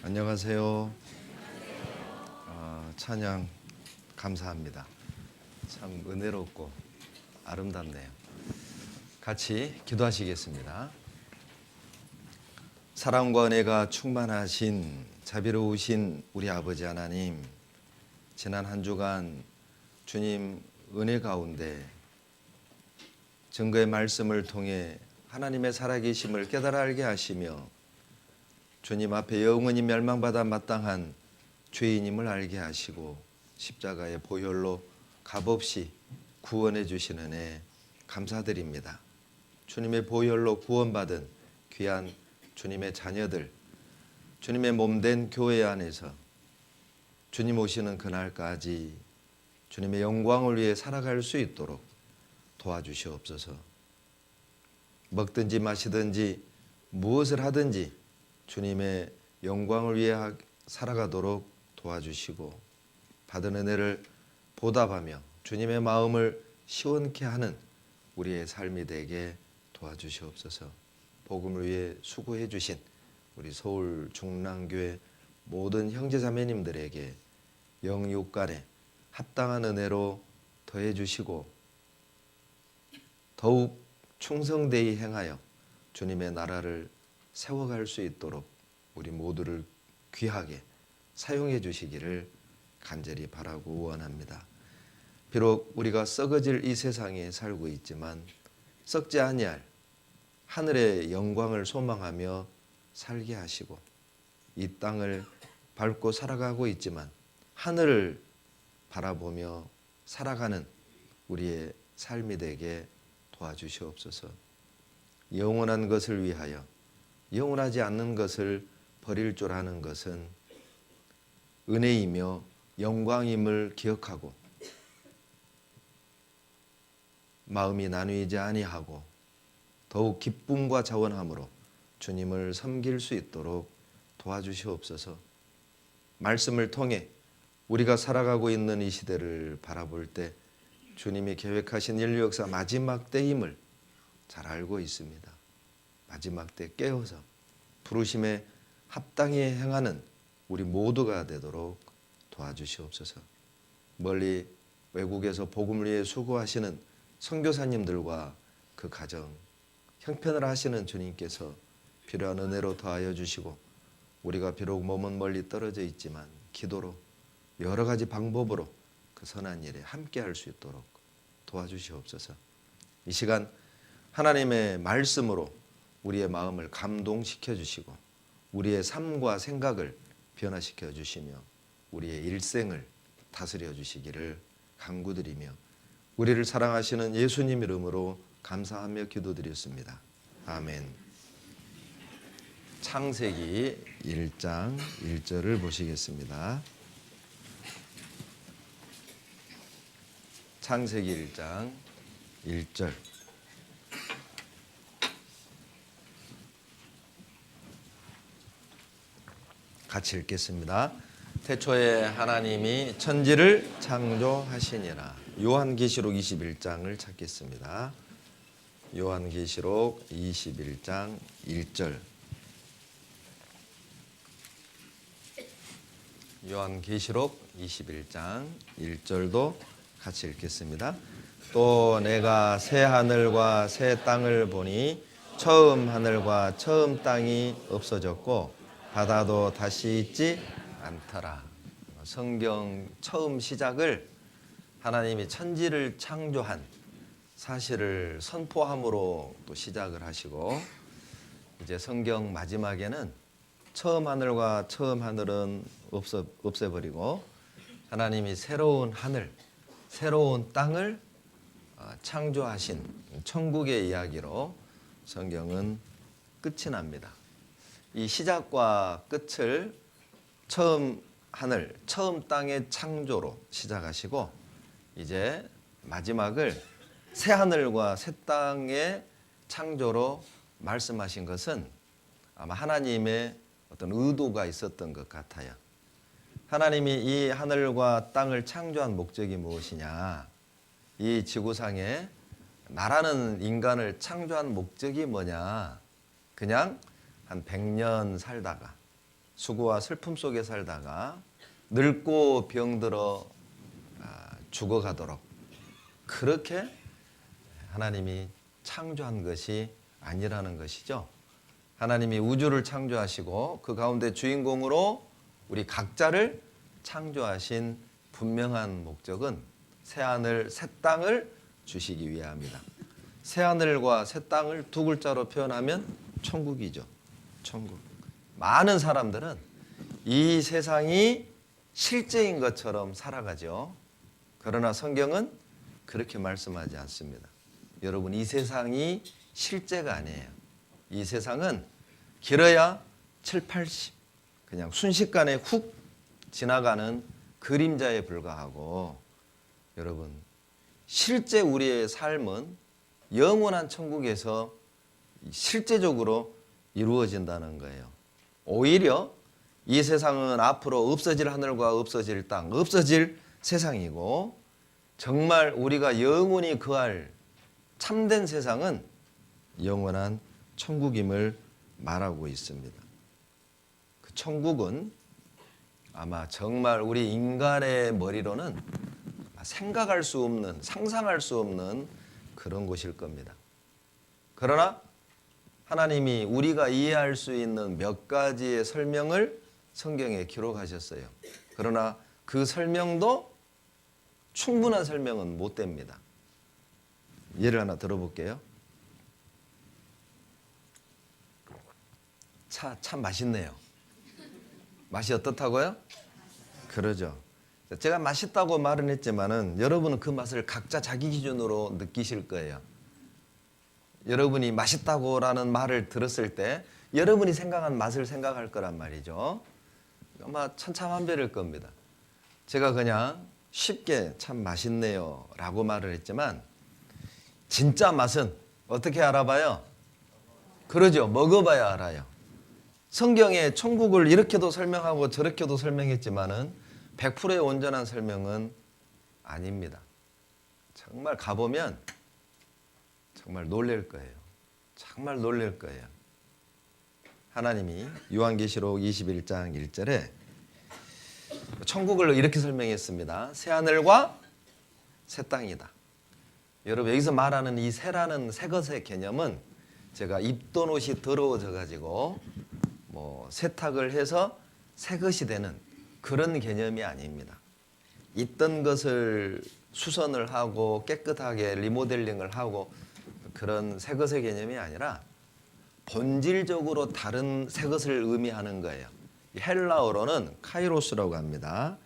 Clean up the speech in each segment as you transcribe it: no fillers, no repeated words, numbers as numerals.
안녕하세요. 찬양 감사합니다. 참 은혜롭고 아름답네요. 같이 기도하시겠습니다. 사랑과 은혜가 충만하신 자비로우신 우리 아버지 하나님, 지난 한 주간 주님 은혜 가운데 증거의 말씀을 통해 하나님의 살아계심을 깨달아 알게 하시며 주님 앞에 영원히 멸망받아 마땅한 죄인임을 알게 하시고 십자가의 보혈로 값없이 구원해 주시는 은혜 감사드립니다. 주님의 보혈로 구원받은 귀한 주님의 자녀들, 주님의 몸된 교회 안에서 주님 오시는 그날까지 주님의 영광을 위해 살아갈 수 있도록 도와주시옵소서. 먹든지 마시든지 무엇을 하든지 주님의 영광을 위해 살아가도록 도와주시고 받은 은혜를 보답하며 주님의 마음을 시원케 하는 우리의 삶이 되게 도와주시옵소서. 복음을 위해 수고해 주신 우리 서울 중랑교회 모든 형제자매님들에게 영육간에 합당한 은혜로 더해 주시고 더욱 충성되이 행하여 주님의 나라를 세워갈 수 있도록 우리 모두를 귀하게 사용해 주시기를 간절히 바라고 원합니다. 비록 우리가 썩어질 이 세상에 살고 있지만 썩지 아니할 하늘의 영광을 소망하며 살게 하시고 이 땅을 밟고 살아가고 있지만 하늘을 바라보며 살아가는 우리의 삶이 되게 도와주시옵소서. 영원한 것을 위하여 영원하지 않는 것을 버릴 줄 아는 것은 은혜이며 영광임을 기억하고 마음이 나누이지 아니하고 더욱 기쁨과 자원함으로 주님을 섬길 수 있도록 도와주시옵소서. 말씀을 통해 우리가 살아가고 있는 이 시대를 바라볼 때 주님이 계획하신 인류 역사 마지막 때임을 잘 알고 있습니다. 마지막 때 깨어서 부르심에 합당히 행하는 우리 모두가 되도록 도와주시옵소서. 멀리 외국에서 복음을 위해 수고하시는 선교사님들과 그 가정 형편을 하시는 주님께서 필요한 은혜로 더하여 주시고 우리가 비록 몸은 멀리 떨어져 있지만 기도로 여러 가지 방법으로 그 선한 일에 함께 할 수 있도록 도와주시옵소서. 이 시간 하나님의 말씀으로 우리의 마음을 감동시켜 주시고 우리의 삶과 생각을 변화시켜 주시며 우리의 일생을 다스려 주시기를 간구드리며 우리를 사랑하시는 예수님 이름으로 감사하며 기도드렸습니다. 아멘. 창세기 1장 1절을 보시겠습니다. 창세기 1장 1절 같이 읽겠습니다. 태초에 하나님이 천지를 창조하시니라. 요한계시록 21장을 찾겠습니다. 요한계시록 21장 1절. 요한계시록 21장 1절도 같이 읽겠습니다. 또 내가 새 하늘과 새 땅을 보니 처음 하늘과 처음 땅이 없어졌고 바다도 다시 있지 않더라. 성경 처음 시작을 하나님이 천지를 창조한 사실을 선포함으로 또 시작을 하시고 이제 성경 마지막에는 처음 하늘과 처음 하늘은 없애버리고 하나님이 새로운 하늘, 새로운 땅을 창조하신 천국의 이야기로 성경은 끝이 납니다. 이 시작과 끝을 처음 하늘, 처음 땅의 창조로 시작하시고 이제 마지막을 새 하늘과 새 땅의 창조로 말씀하신 것은 아마 하나님의 어떤 의도가 있었던 것 같아요. 하나님이 이 하늘과 땅을 창조한 목적이 무엇이냐? 이 지구상에 나라는 인간을 창조한 목적이 뭐냐? 그냥 한 100년 살다가 수고와 슬픔 속에 살다가 늙고 병들어 죽어가도록 그렇게 하나님이 창조한 것이 아니라는 것이죠. 하나님이 우주를 창조하시고 그 가운데 주인공으로 우리 각자를 창조하신 분명한 목적은 새하늘 새 땅을 주시기 위함이다. 새하늘과 새 땅을 두 글자로 표현하면 천국이죠. 천국. 많은 사람들은 이 세상이 실제인 것처럼 살아가죠. 그러나 성경은 그렇게 말씀하지 않습니다. 여러분, 이 세상이 실제가 아니에요. 이 세상은 길어야 7, 80 그냥 순식간에 훅 지나가는 그림자에 불과하고, 여러분, 실제 우리의 삶은 영원한 천국에서 실제적으로 이루어진다는 거예요. 오히려 이 세상은 앞으로 없어질 하늘과 없어질 땅, 없어질 세상이고, 정말 우리가 영원히 거할 참된 세상은 영원한 천국임을 말하고 있습니다. 그 천국은 아마 정말 우리 인간의 머리로는 생각할 수 없는, 상상할 수 없는 그런 곳일 겁니다. 그러나 하나님이 우리가 이해할 수 있는 몇 가지의 설명을 성경에 기록하셨어요. 그러나 그 설명도 충분한 설명은 못 됩니다. 예를 하나 들어볼게요. 차 참 맛있네요. 맛이 어떻다고요? 그러죠. 제가 맛있다고 말은 했지만은 여러분은 그 맛을 각자 자기 기준으로 느끼실 거예요. 여러분이 맛있다고라는 말을 들었을 때 여러분이 생각한 맛을 생각할 거란 말이죠. 아마 천차만별일 겁니다. 제가 그냥 쉽게 참 맛있네요 라고 말을 했지만 진짜 맛은 어떻게 알아봐요? 그러죠. 먹어봐야 알아요. 성경에 천국을 이렇게도 설명하고 저렇게도 설명했지만은 100%의 온전한 설명은 아닙니다. 정말 가보면 정말 놀랄 거예요. 정말 놀랄 거예요. 하나님이 요한계시록 21장 1절에 천국을 이렇게 설명했습니다. 새하늘과 새 땅이다. 여러분, 여기서 말하는 이 새라는 새 것의 개념은 제가 입던 옷이 더러워져 가지고 세탁을 해서 새 것이 되는 그런 개념이 아닙니다. 있던 것을 수선을 하고 깨끗하게 리모델링을 하고 그런 새 것의 개념이 아니라 본질적으로 다른 새 것을 의미하는 거예요. 헬라어로는 카이로스라고 합니다.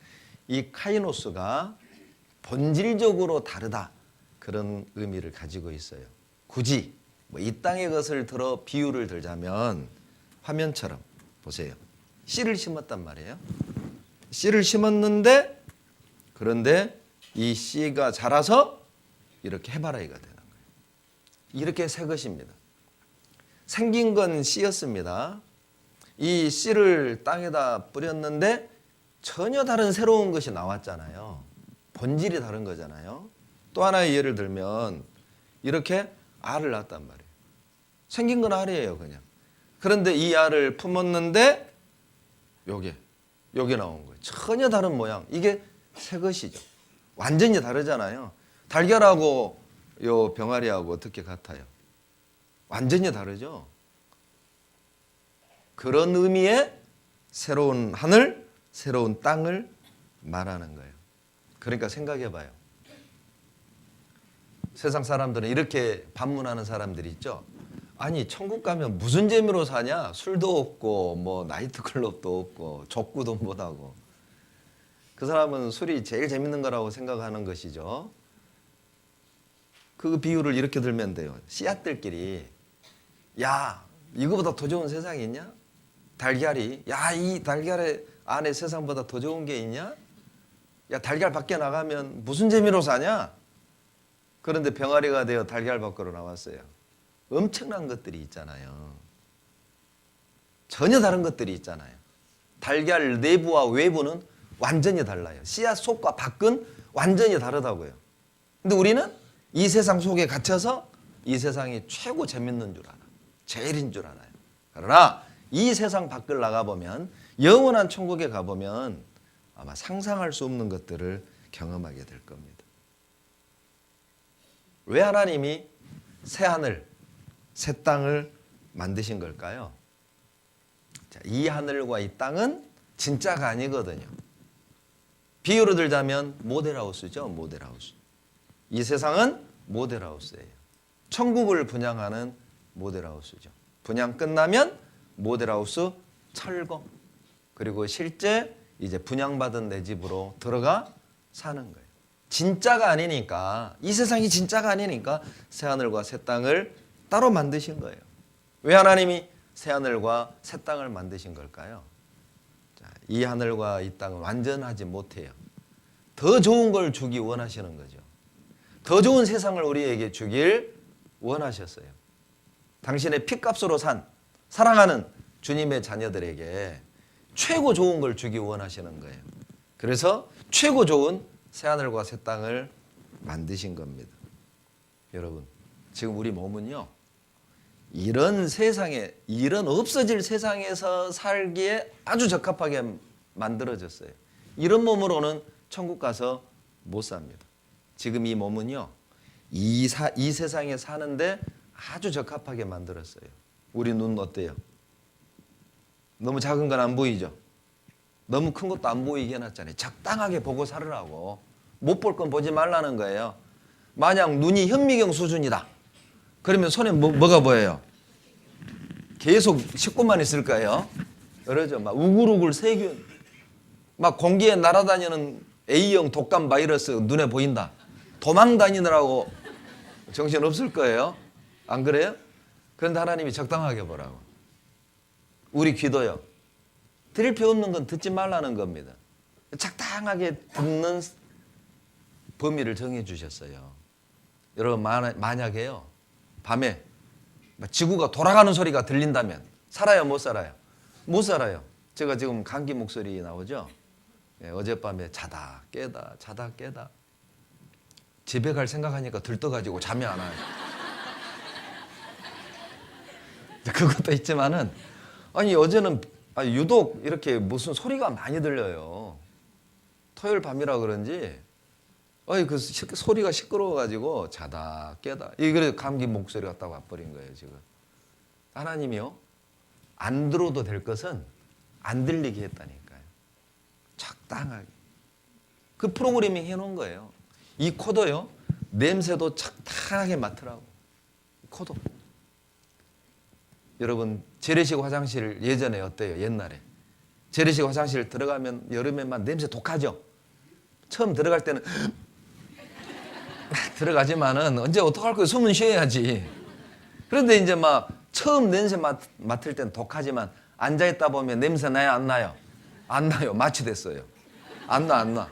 이 카이노스가 본질적으로 다르다, 그런 의미를 가지고 있어요. 굳이 이 땅의 것을 들어 비유를 들자면 화면처럼 보세요. 씨를 심었단 말이에요. 씨를 심었는데 그런데 이 씨가 자라서 이렇게 해바라기가 되는 거예요. 이렇게 새 것입니다. 생긴 건 씨였습니다. 이 씨를 땅에다 뿌렸는데 전혀 다른 새로운 것이 나왔잖아요. 본질이 다른 거잖아요. 또 하나의 예를 들면 이렇게 알을 낳았단 말이에요. 생긴 건 알이에요, 그냥. 그런데 이 알을 품었는데 요게 나온 거예요. 전혀 다른 모양. 이게 새 것이죠. 완전히 다르잖아요. 달걀하고 요 병아리하고 어떻게 같아요? 완전히 다르죠. 그런 의미의 새로운 하늘, 새로운 땅을 말하는 거예요. 그러니까 생각해 봐요. 세상 사람들은 이렇게 반문하는 사람들이 있죠. 아니, 천국 가면 무슨 재미로 사냐? 술도 없고 나이트클럽도 없고 족구도 못하고. 그 사람은 술이 제일 재밌는 거라고 생각하는 것이죠. 그 비유를 이렇게 들면 돼요. 씨앗들끼리, 야, 이거보다 더 좋은 세상이 있냐? 달걀이, 야, 이 달걀의 안에 세상보다 더 좋은 게 있냐? 야, 달걀 밖에 나가면 무슨 재미로 사냐? 그런데 병아리가 되어 달걀 밖으로 나왔어요. 엄청난 것들이 있잖아요. 전혀 다른 것들이 있잖아요. 달걀 내부와 외부는 완전히 달라요. 씨앗 속과 밖은 완전히 다르다고요. 근데 우리는 이 세상 속에 갇혀서 이 세상이 최고 재밌는 줄 알아. 제일인 줄 알아요. 그러나 이 세상 밖을 나가보면, 영원한 천국에 가보면 아마 상상할 수 없는 것들을 경험하게 될 겁니다. 왜 하나님이 새 하늘, 새 땅을 만드신 걸까요? 자, 이 하늘과 이 땅은 진짜가 아니거든요. 비유로 들자면 모델하우스죠. 모델하우스. 이 세상은 모델하우스예요. 천국을 분양하는 모델하우스죠. 분양 끝나면 모델하우스 철거. 그리고 실제 이제 분양받은 내 집으로 들어가 사는 거예요. 진짜가 아니니까, 이 세상이 진짜가 아니니까 새 하늘과 새 땅을 따로 만드신 거예요. 왜 하나님이 새 하늘과 새 땅을 만드신 걸까요? 자, 이 하늘과 이 땅은 완전하지 못해요. 더 좋은 걸 주기 원하시는 거죠. 더 좋은 세상을 우리에게 주길 원하셨어요. 당신의 피값으로 산 사랑하는 주님의 자녀들에게 최고 좋은 걸 주기 원하시는 거예요. 그래서 최고 좋은 새하늘과 새 땅을 만드신 겁니다. 여러분, 지금 우리 몸은요, 이런 세상에, 이런 없어질 세상에서 살기에 아주 적합하게 만들어졌어요. 이런 몸으로는 천국 가서 못 삽니다. 지금 이 몸은요, 이 세상에 사는데 아주 적합하게 만들었어요. 우리 눈 어때요? 너무 작은 건 안 보이죠? 너무 큰 것도 안 보이게 해놨잖아요. 적당하게 보고 살으라고. 못 볼 건 보지 말라는 거예요. 만약 눈이 현미경 수준이다, 그러면 손에 뭐가 보여요? 계속 씻고만 있을 거예요. 그러죠. 막 우글우글 세균, 막 공기에 날아다니는 A형 독감 바이러스 눈에 보인다. 도망 다니느라고 정신 없을 거예요. 안 그래요? 그런데 하나님이 적당하게 보라고. 우리 귀도요, 들을 필요 없는 건 듣지 말라는 겁니다. 적당하게 듣는 범위를 정해 주셨어요. 여러분, 만약에요, 밤에 지구가 돌아가는 소리가 들린다면 살아요, 못 살아요? 못 살아요. 제가 지금 감기 목소리 나오죠? 네, 어젯밤에 자다 깨다 자다 깨다 집에 갈 생각하니까 들떠가지고 잠이 안 와요. 그것도 있지만은, 아니 어제는 유독 이렇게 무슨 소리가 많이 들려요. 토요일 밤이라 그런지 그 소리가 시끄러워가지고 자다 깨다, 이게 감기 목소리 같다고 와버린 거예요. 지금 하나님이요, 안 들어도 될 것은 안 들리게 했다니까요. 적당하게 그 프로그래밍 해놓은 거예요. 이 코도요, 냄새도 적당하게 맡으라고. 코도. 여러분, 재래식 화장실 예전에 어때요? 옛날에 재래식 화장실 들어가면 여름에만 냄새 독하죠. 처음 들어갈 때는 들어가지만은 언제 어떡할 거예요? 숨은 쉬어야지. 그런데 이제 막 처음 냄새 맡을 땐 독하지만 앉아있다 보면 냄새 나요, 안 나요? 안 나요. 마취됐어요. 안 나.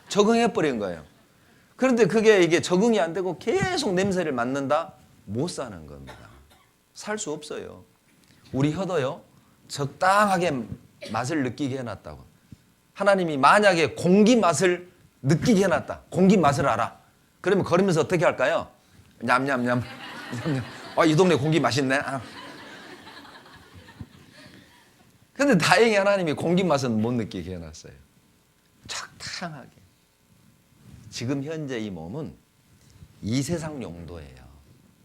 적응해버린 거예요. 그런데 이게 적응이 안 되고 계속 냄새를 맡는다? 못 사는 겁니다. 살 수 없어요. 우리 혀도요, 적당하게 맛을 느끼게 해놨다고. 하나님이 만약에 공기 맛을 느끼게 해놨다. 공기 맛을 알아. 그러면 걸으면서 어떻게 할까요? 냠냠냠. 이 동네 공기 맛있네. 근데 다행히 하나님이 공기 맛은 못 느끼게 해놨어요. 적당하게. 지금 현재 이 몸은 이 세상 용도예요.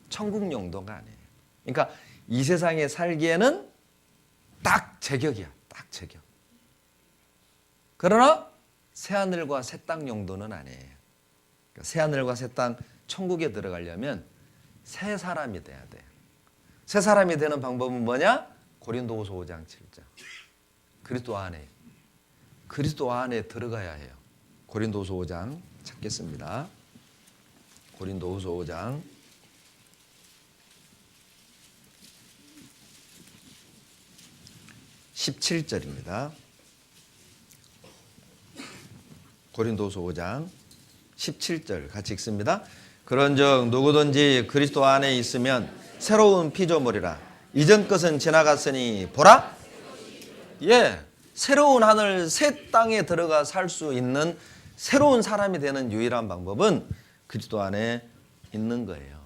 천국 용도가 아니에요. 그러니까 이 세상에 살기에는 딱 제격이야. 딱 제격. 그러나 새하늘과 새 땅 용도는 아니에요. 그러니까 새하늘과 새 땅 천국에 들어가려면 새 사람이 돼야 돼요. 새 사람이 되는 방법은 뭐냐? 고린도후서 5장 7절. 그리스도 안에 들어가야 해요. 고린도후서 5장 찾겠습니다. 고린도후서 5장 17절입니다. 고린도후서 5장 17절 같이 읽습니다. 그런즉 누구든지 그리스도 안에 있으면 새로운 피조물이라. 이전 것은 지나갔으니 보라. 새로운 하늘 새 땅에 들어가 살 수 있는 새로운 사람이 되는 유일한 방법은 그리스도 안에 있는 거예요.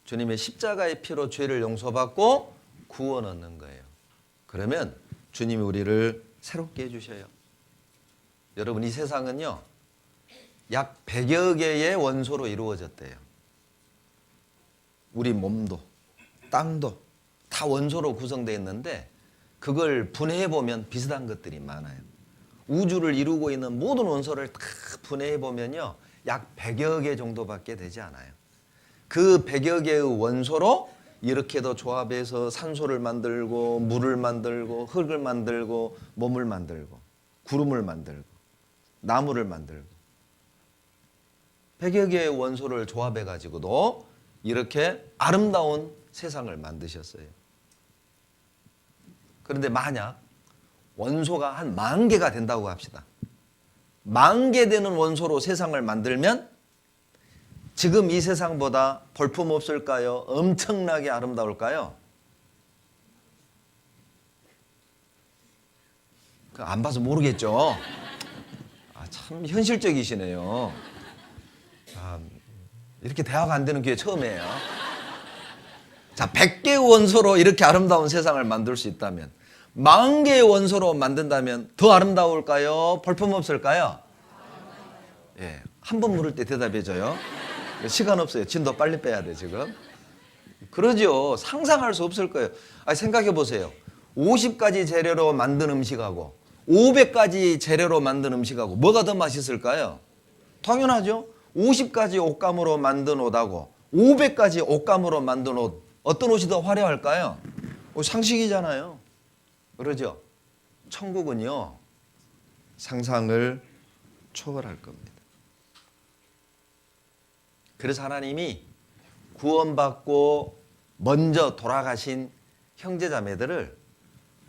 주님의 십자가의 피로 죄를 용서받고 구원 얻는 거예요. 그러면 주님이 우리를 새롭게 해주셔요. 여러분, 이 세상은요 약 100여 개의 원소로 이루어졌대요. 우리 몸도 땅도 다 원소로 구성되어 있는데 그걸 분해해보면 비슷한 것들이 많아요. 우주를 이루고 있는 모든 원소를 다 분해해보면요 약 100여 개 정도밖에 되지 않아요. 그 100여 개의 원소로 이렇게도 조합해서 산소를 만들고 물을 만들고 흙을 만들고 몸을 만들고 구름을 만들고 나무를 만들고 100여 개의 원소를 조합해 가지고도 이렇게 아름다운 세상을 만드셨어요. 그런데 만약 원소가 한 10,000개가 된다고 합시다. 10,000개 되는 원소로 세상을 만들면 지금 이 세상보다 볼품 없을까요? 엄청나게 아름다울까요? 안 봐서 모르겠죠. 참 현실적이시네요. 이렇게 대화가 안 되는 기회 처음이에요. 자, 100개의 원소로 이렇게 아름다운 세상을 만들 수 있다면 10,000개의 원소로 만든다면 더 아름다울까요? 볼품 없을까요? 예, 한 번 물을 때 대답해줘요. 시간 없어요. 진도 빨리 빼야 돼 지금. 그러죠. 상상할 수 없을 거예요. 생각해 보세요. 50가지 재료로 만든 음식하고 500가지 재료로 만든 음식하고 뭐가 더 맛있을까요? 당연하죠. 50가지 옷감으로 만든 옷하고 500가지 옷감으로 만든 옷, 어떤 옷이 더 화려할까요? 상식이잖아요. 그러죠. 천국은요 상상을 초월할 겁니다. 그래서 하나님이 구원받고 먼저 돌아가신 형제자매들을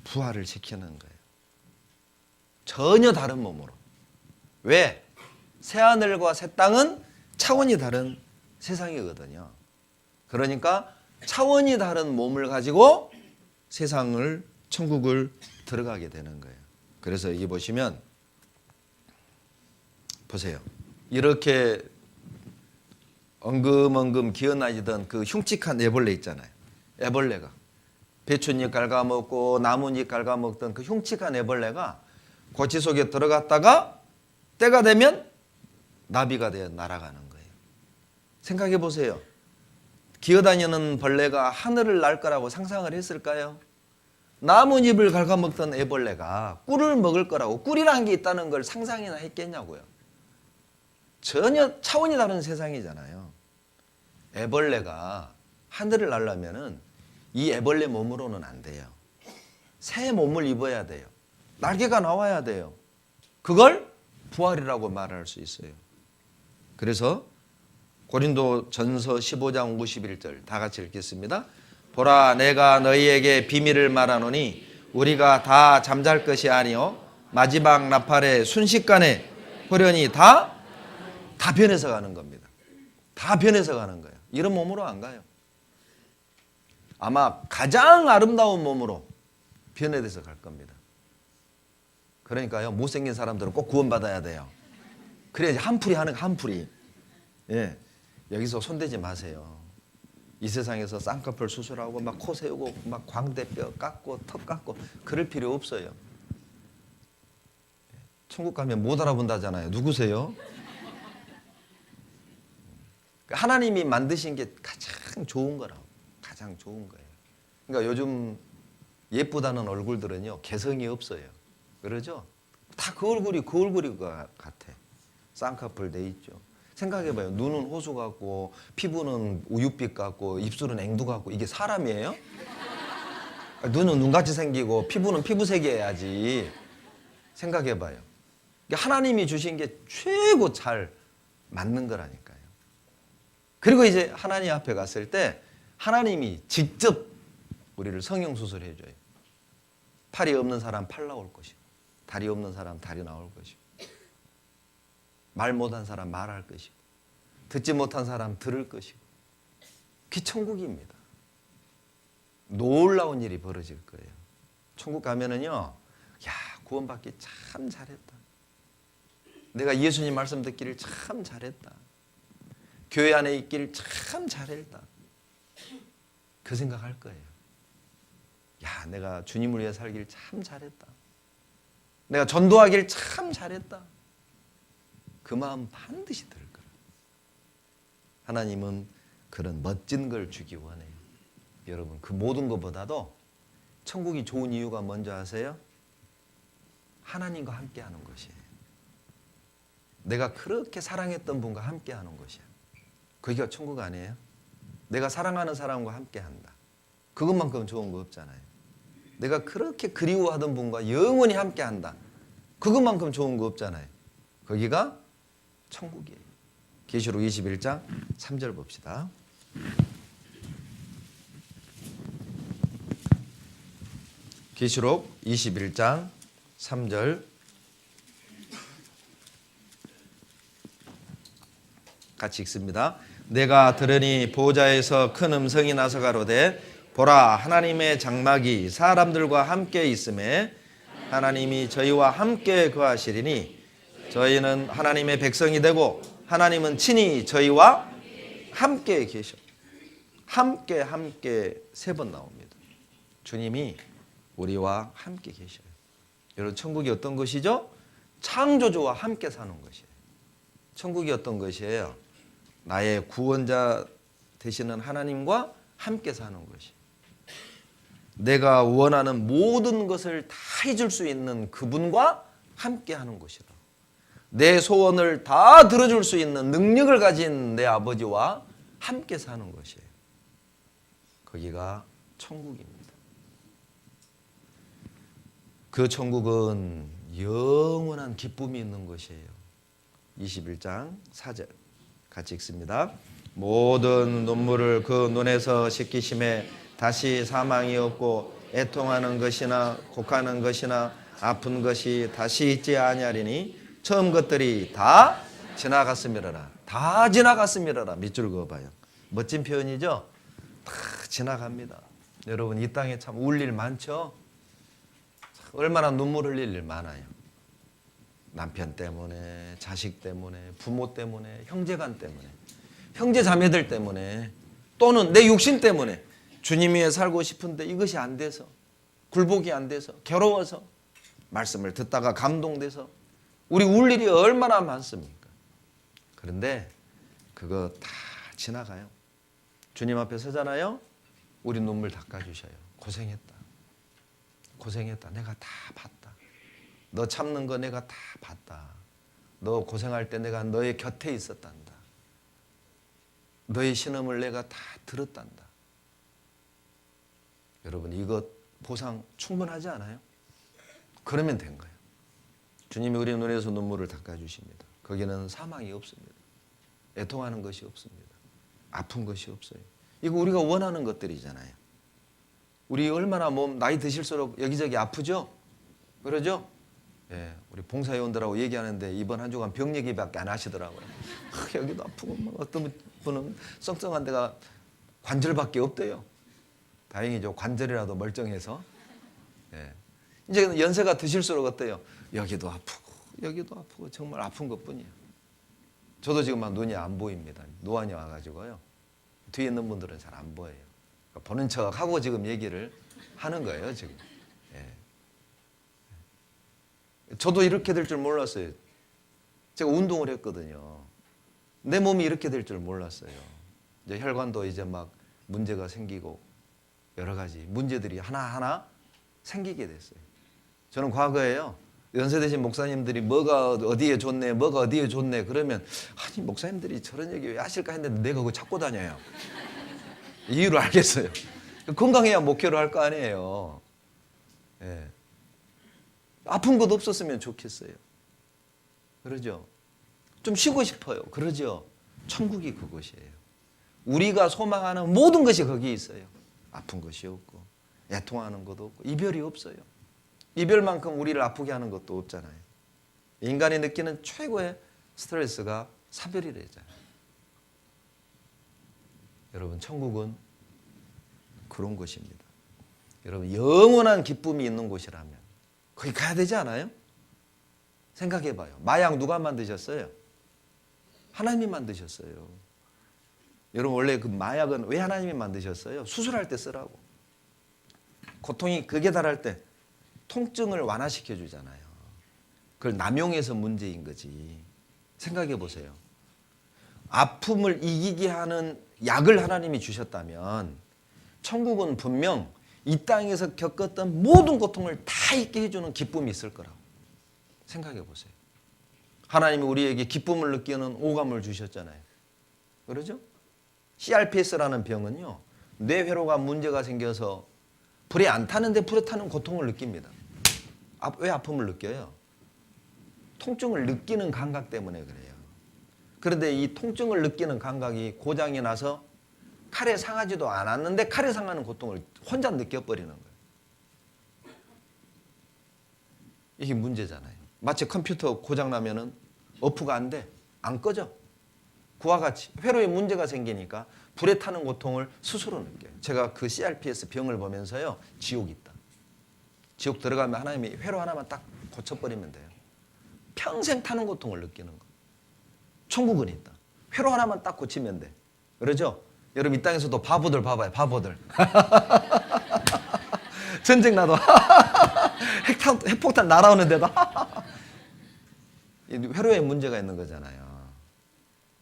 부활을 시키는 거예요. 전혀 다른 몸으로. 왜? 새하늘과 새 땅은 차원이 다른 세상이거든요. 그러니까 차원이 다른 몸을 가지고 세상을, 천국을 들어가게 되는 거예요. 그래서 여기 보시면 보세요. 이렇게 엉금엉금 기어다니던 그 흉측한 애벌레 있잖아요. 애벌레가 배춧잎 갉아먹고 나뭇잎 갉아먹던 그 흉측한 애벌레가 고치 속에 들어갔다가 때가 되면 나비가 되어 날아가는 거예요. 생각해 보세요. 기어다니는 벌레가 하늘을 날 거라고 상상을 했을까요? 나뭇잎을 갉아먹던 애벌레가 꿀을 먹을 거라고, 꿀이라는 게 있다는 걸 상상이나 했겠냐고요. 전혀 차원이 다른 세상이잖아요. 애벌레가 하늘을 날려면은 이 애벌레 몸으로는 안 돼요. 새 몸을 입어야 돼요. 날개가 나와야 돼요. 그걸 부활이라고 말할 수 있어요. 그래서 고린도 전서 15장 51절 다 같이 읽겠습니다. 보라, 내가 너희에게 비밀을 말하노니 우리가 다 잠잘 것이 아니요 마지막 나팔의 순식간에 호련히 다 변해서 가는 겁니다. 다 변해서 가는 거예요. 이런 몸으로 안 가요. 아마 가장 아름다운 몸으로 변해서 갈 겁니다. 그러니까요, 못생긴 사람들은 꼭 구원받아야 돼요. 그래야지 한풀이 하는 거, 한풀이. 예, 여기서 손대지 마세요. 이 세상에서 쌍꺼풀 수술하고 막 코 세우고 막 광대뼈 깎고 턱 깎고 그럴 필요 없어요. 천국 가면 못 알아본다잖아요. 누구세요? 하나님이 만드신 게 가장 좋은 거라고. 가장 좋은 거예요. 그러니까 요즘 예쁘다는 얼굴들은요 개성이 없어요. 그러죠? 다 그 얼굴이 같아. 쌍꺼풀 돼 있죠. 생각해봐요. 눈은 호수 같고 피부는 우윳빛 같고 입술은 앵두 같고 이게 사람이에요? 눈은 눈같이 생기고 피부는 피부색이어야지. 생각해봐요. 하나님이 주신 게 최고 잘 맞는 거라니까요. 그리고 이제 하나님 앞에 갔을 때 하나님이 직접 우리를 성형수술 해줘요. 팔이 없는 사람 팔 나올 것이고 다리 없는 사람 다리 나올 것이고 말 못한 사람 말할 것이고 듣지 못한 사람 들을 것이고 그게 천국입니다. 놀라운 일이 벌어질 거예요. 천국 가면은요, 야, 구원받기 참 잘했다. 내가 예수님 말씀 듣기를 참 잘했다. 교회 안에 있기를 참 잘했다. 그 생각할 거예요. 야, 내가 주님을 위해 살길 참 잘했다. 내가 전도하길 참 잘했다. 그 마음 반드시 들 거라. 하나님은 그런 멋진 걸 주기 원해요. 여러분, 그 모든 것보다도 천국이 좋은 이유가 뭔지 아세요? 하나님과 함께 하는 것이에요. 내가 그렇게 사랑했던 분과 함께 하는 것이야. 그게 천국 아니에요? 내가 사랑하는 사람과 함께 한다. 그것만큼 좋은 거 없잖아요. 내가 그렇게 그리워하던 분과 영원히 함께 한다. 그것만큼 좋은 거 없잖아요. 거기가 천국이에요. 계시록 21장 3절 봅시다. 계시록 21장 3절 같이 읽습니다. 내가 들으니 보좌에서 큰 음성이 나서 가로되 보라, 하나님의 장막이 사람들과 함께 있음에 하나님이 저희와 함께 거하시리니 저희는 하나님의 백성이 되고 하나님은 친히 저희와 함께 계셔. 함께 세 번 나옵니다. 주님이 우리와 함께 계셔요. 여러분, 천국이 어떤 것이죠? 창조주와 함께 사는 것이에요. 천국이 어떤 것이에요? 나의 구원자 되시는 하나님과 함께 사는 것이에요. 내가 원하는 모든 것을 다 해줄 수 있는 그분과 함께 하는 곳이다. 내 소원을 다 들어줄 수 있는 능력을 가진 내 아버지와 함께 사는 것이에요. 거기가 천국입니다. 그 천국은 영원한 기쁨이 있는 것이에요. 21장 4절 같이 읽습니다. 모든 눈물을 그 눈에서 씻기심에 다시 사망이 없고 애통하는 것이나 곡하는 것이나 아픈 것이 다시 있지 아니하리니 처음 것들이 다 지나갔음이라라. 다 지나갔음이라라. 밑줄 그어봐요. 멋진 표현이죠? 다 지나갑니다. 여러분, 이 땅에 참 울 일 많죠? 얼마나 눈물 흘릴 일 많아요. 남편 때문에, 자식 때문에, 부모 때문에, 형제간 때문에, 형제 자매들 때문에, 또는 내 육신 때문에 주님 위해 살고 싶은데 이것이 안 돼서, 굴복이 안 돼서, 괴로워서, 말씀을 듣다가 감동돼서 우리 울 일이 얼마나 많습니까? 그런데 그거 다 지나가요. 주님 앞에 서잖아요. 우리 눈물 닦아주셔요. 고생했다. 고생했다. 내가 다 봤다. 너 참는 거 내가 다 봤다. 너 고생할 때 내가 너의 곁에 있었단다. 너의 신음을 내가 다 들었단다. 여러분, 이것 보상 충분하지 않아요? 그러면 된 거예요. 주님이 우리 눈에서 눈물을 닦아주십니다. 거기는 사망이 없습니다. 애통하는 것이 없습니다. 아픈 것이 없어요. 이거 우리가 원하는 것들이잖아요. 우리 얼마나 몸 나이 드실수록 여기저기 아프죠? 그러죠? 예, 우리 봉사위원들하고 얘기하는데 이번 한 주간 병 얘기밖에 안 하시더라고요. 여기도 아프고 어떤 분은 썩썩한 데가 관절밖에 없대요. 다행이죠. 관절이라도 멀쩡해서. 예. 이제 연세가 드실수록 어때요? 여기도 아프고 여기도 아프고 정말 아픈 것뿐이에요. 저도 지금 막 눈이 안 보입니다. 노안이 와가지고요. 뒤에 있는 분들은 잘 안 보여요. 그러니까 보는 척하고 지금 얘기를 하는 거예요. 지금. 예. 저도 이렇게 될 줄 몰랐어요. 제가 운동을 했거든요. 내 몸이 이렇게 될 줄 몰랐어요. 이제 혈관도 이제 막 문제가 생기고 여러 가지 문제들이 하나하나 생기게 됐어요. 저는 과거에요. 연세대신 목사님들이 뭐가 어디에 좋네, 뭐가 어디에 좋네 그러면 아니 목사님들이 저런 얘기 왜 하실까 했는데 내가 그거 찾고 다녀요. 이유를 알겠어요. 건강해야 목회를 할 거 아니에요. 예. 아픈 것 없었으면 좋겠어요. 그러죠? 좀 쉬고 싶어요. 그러죠? 천국이 그곳이에요. 우리가 소망하는 모든 것이 거기 있어요. 아픈 것이 없고 애통하는 것도 없고 이별이 없어요. 이별만큼 우리를 아프게 하는 것도 없잖아요. 인간이 느끼는 최고의 스트레스가 사별이래잖아요. 여러분, 천국은 그런 곳입니다. 여러분, 영원한 기쁨이 있는 곳이라면 거기 가야 되지 않아요? 생각해봐요. 마약 누가 만드셨어요? 하나님이 만드셨어요. 여러분, 원래 그 마약은 왜 하나님이 만드셨어요? 수술할 때 쓰라고. 고통이 극에 달할 때 통증을 완화시켜 주잖아요. 그걸 남용해서 문제인 거지. 생각해 보세요. 아픔을 이기게 하는 약을 하나님이 주셨다면 천국은 분명 이 땅에서 겪었던 모든 고통을 다 잊게 해주는 기쁨이 있을 거라고 생각해 보세요. 하나님이 우리에게 기쁨을 느끼는 오감을 주셨잖아요. 그러죠? CRPS라는 병은요, 뇌회로가 문제가 생겨서 불에 안 타는데 불에 타는 고통을 느낍니다. 왜 아픔을 느껴요? 통증을 느끼는 감각 때문에 그래요. 그런데 이 통증을 느끼는 감각이 고장이 나서 칼에 상하지도 않았는데 칼에 상하는 고통을 혼자 느껴버리는 거예요. 이게 문제잖아요. 마치 컴퓨터 고장 나면은 어프가 안 돼. 안 꺼져. 그와 같이 회로에 문제가 생기니까 불에 타는 고통을 스스로 느껴요. 제가 그 CRPS 병을 보면서요, 지옥이 있다. 지옥 들어가면 하나님이 회로 하나만 딱 고쳐버리면 돼요. 평생 타는 고통을 느끼는 거. 천국은 있다. 회로 하나만 딱 고치면 돼. 그러죠? 여러분 이 땅에서도 바보들 봐봐요. 바보들. 전쟁 나도 핵폭탄 날아오는데도 회로에 문제가 있는 거잖아요.